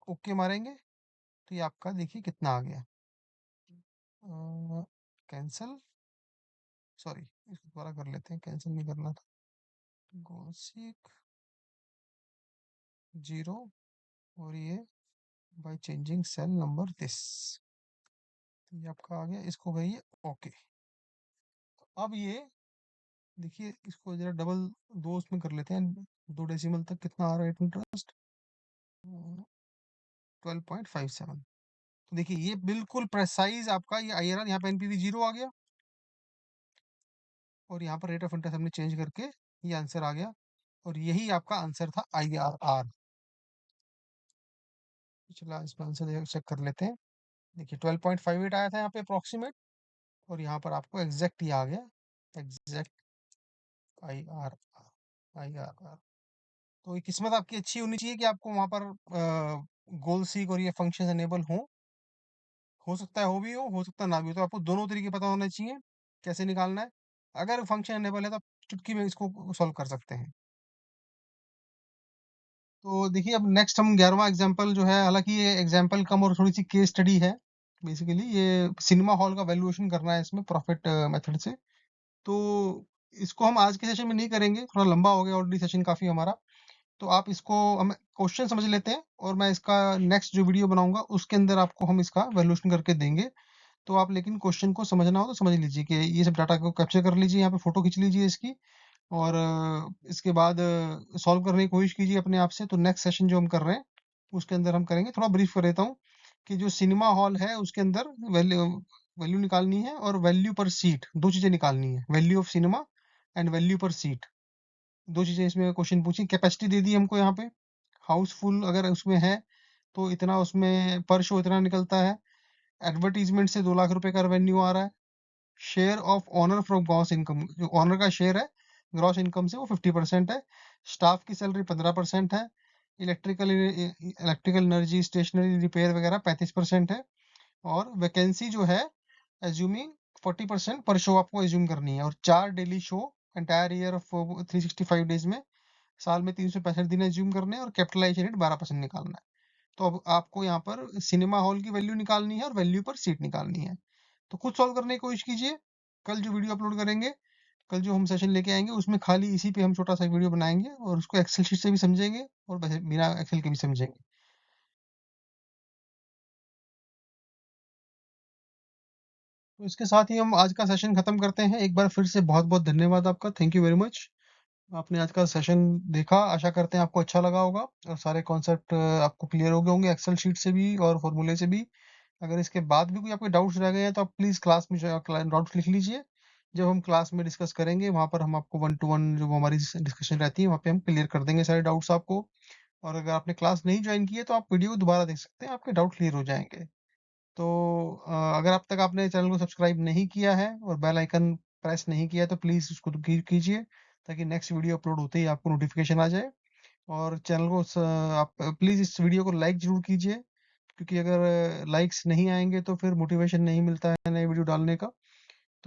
ओके मारेंगे तो ये आपका देखिए कितना आ गया। कैंसल, सॉरी इसको दोबारा कर लेते हैं, कैंसिल नहीं करना था। गोल सीक 0, और ये by changing cell number this, तो ये आपका आ गया। इसको कहिए ओके। अब ये देखिए, इसको जरा डबल दो उसमें कर लेते हैं, 2 डेसिमल तक कितना आ रहा है इंटरेस्ट, 12.57। तो देखिए ये बिल्कुल प्रेसाइज आपका ये IRR, यहाँ पे एनपीवी 0 आ गया, और यहाँ पर रेट ऑफ इंटरेस्ट हमने चेंज करके ये आंसर आ गया, और यही आपका आंसर था IRR। चला इसमें आंसर चेक कर लेते हैं। देखिए 12.58 आया था यहाँ पे अप्रोक्सीमेट, और यहाँ पर आपको एग्जैक्ट ये आ गया, एग्जैक्ट IRR। तो ये किस्मत आपकी अच्छी होनी चाहिए कि आपको वहां पर गोल सीक और ये फंक्शन एनेबल हो सकता है हो भी हो सकता है ना भी हो, तो आपको दोनों तरीके पता होने चाहिए कैसे निकालना है। अगर फंक्शन एनेबल है तो आप चुटकी में इसको सॉल्व कर सकते हैं। तो देखिए अब नेक्स्ट हम 11वां एग्जाम्पल जो है, हालांकि ये एग्जाम्पल कम और थोड़ी सी केस स्टडी है, बेसिकली ये सिनेमा हॉल का वैल्यूएशन करना है इसमें प्रॉफिट मेथड से। तो इसको हम आज के सेशन में नहीं करेंगे, थोड़ा लंबा हो गया ऑलरेडी सेशन काफी हमारा। तो आप इसको हम क्वेश्चन समझ लेते हैं, और मैं इसका नेक्स्ट जो वीडियो बनाऊंगा उसके अंदर आपको हम इसका वैल्यूएशन करके देंगे। तो आप लेकिन क्वेश्चन को समझना हो तो समझ लीजिए कि ये सब डाटा को कैप्चर कर लीजिए, यहाँ पे फोटो खींच लीजिए इसकी, और इसके बाद सॉल्व करने की कोशिश कीजिए अपने आप से। तो नेक्स्ट सेशन जो हम कर रहे हैं उसके अंदर हम करेंगे, थोड़ा ब्रीफ कर देता हूँ कि जो सिनेमा हॉल है उसके अंदर वैल्यू वैल्यू निकालनी है, और वैल्यू पर सीट, दो चीजें निकालनी है, value of cinema and value पर सीट। दो चीजें इसमें क्वेश्चन पूछी, कैपेसिटी दे दी हमको यहाँ पे, हाउसफुल अगर उसमें है तो इतना उसमें पर शो इतना निकलता है, एडवर्टीजमेंट से 2 लाख रुपए का रेवेन्यू आ रहा है, share of owner from gross income, जो ऑनर का शेयर है ग्रॉस इनकम से वो 50% है, स्टाफ की सैलरी 15% है, electrical electrical energy stationery repair वगैरह 35% है, और वैकेंसी जो है एज्यूमिंग 40% पर शो आपको एज्यूम करनी है, और 4 daily show entire year of 365 days में, साल में 365 दिन एज्यूम करने हैं, और कैपिटलाइजेशन रेट 12% निकालना है। तो अब आपको यहाँ पर सिनेमा हॉल की वैल्यू निकालनी है और वैल्यू पर सीट निकालनी है। तो खुद सॉल्व करने की कोशिश कीजिए। कल जो वीडियो अपलोड करेंगे, कल जो हम सेशन लेके आएंगे उसमें खाली इसी पे हम छोटा सा वीडियो बनाएंगे, और उसको एक्सेल शीट से भी समझेंगे और बिना एक्सेल के भी समझेंगे। तो इसके साथ ही हम आज का सेशन खत्म करते हैं। एक बार फिर से बहुत बहुत धन्यवाद आपका, थैंक यू वेरी मच। आपने आज का सेशन देखा, आशा करते हैं आपको अच्छा लगा होगा, और सारे कॉन्सेप्ट आपको क्लियर हो गए होंगे एक्सेल शीट से भी और फॉर्मूले से भी। अगर इसके बाद भी कोई आपके डाउट्स रह गए हैं तो आप प्लीज क्लास में डाउट्स लिख लीजिए, जब हम क्लास में डिस्कस करेंगे वहां पर हम आपको 1 to 1 जो हमारी डिस्कशन रहती है वहां पे हम क्लियर कर देंगे सारे डाउट्स आपको। और अगर आपने क्लास नहीं ज्वाइन की है तो आप वीडियो को दोबारा देख सकते हैं, आपके डाउट क्लियर हो जाएंगे। तो अगर अब तक आपने चैनल को सब्सक्राइब नहीं किया है और बेल आइकन प्रेस नहीं किया है तो प्लीज उसको तो कीजिए, ताकि नेक्स्ट वीडियो अपलोड होते ही आपको नोटिफिकेशन आ जाए। और चैनल को आप प्लीज इस वीडियो को लाइक जरूर कीजिए, क्योंकि अगर लाइक्स नहीं आएंगे तो फिर मोटिवेशन नहीं मिलता है नए वीडियो डालने का।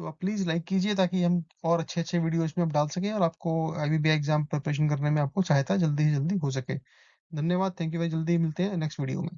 तो आप प्लीज़ लाइक कीजिए ताकि हम और अच्छे-अच्छे वीडियो इसमें आप डाल सकें और आपको आईबीपीएस एग्ज़ाम प्रिपरेशन करने में आपको सहायता जल्दी से जल्दी हो सके। धन्यवाद, थैंक यू भाई, जल्दी मिलते हैं नेक्स्ट वीडियो में।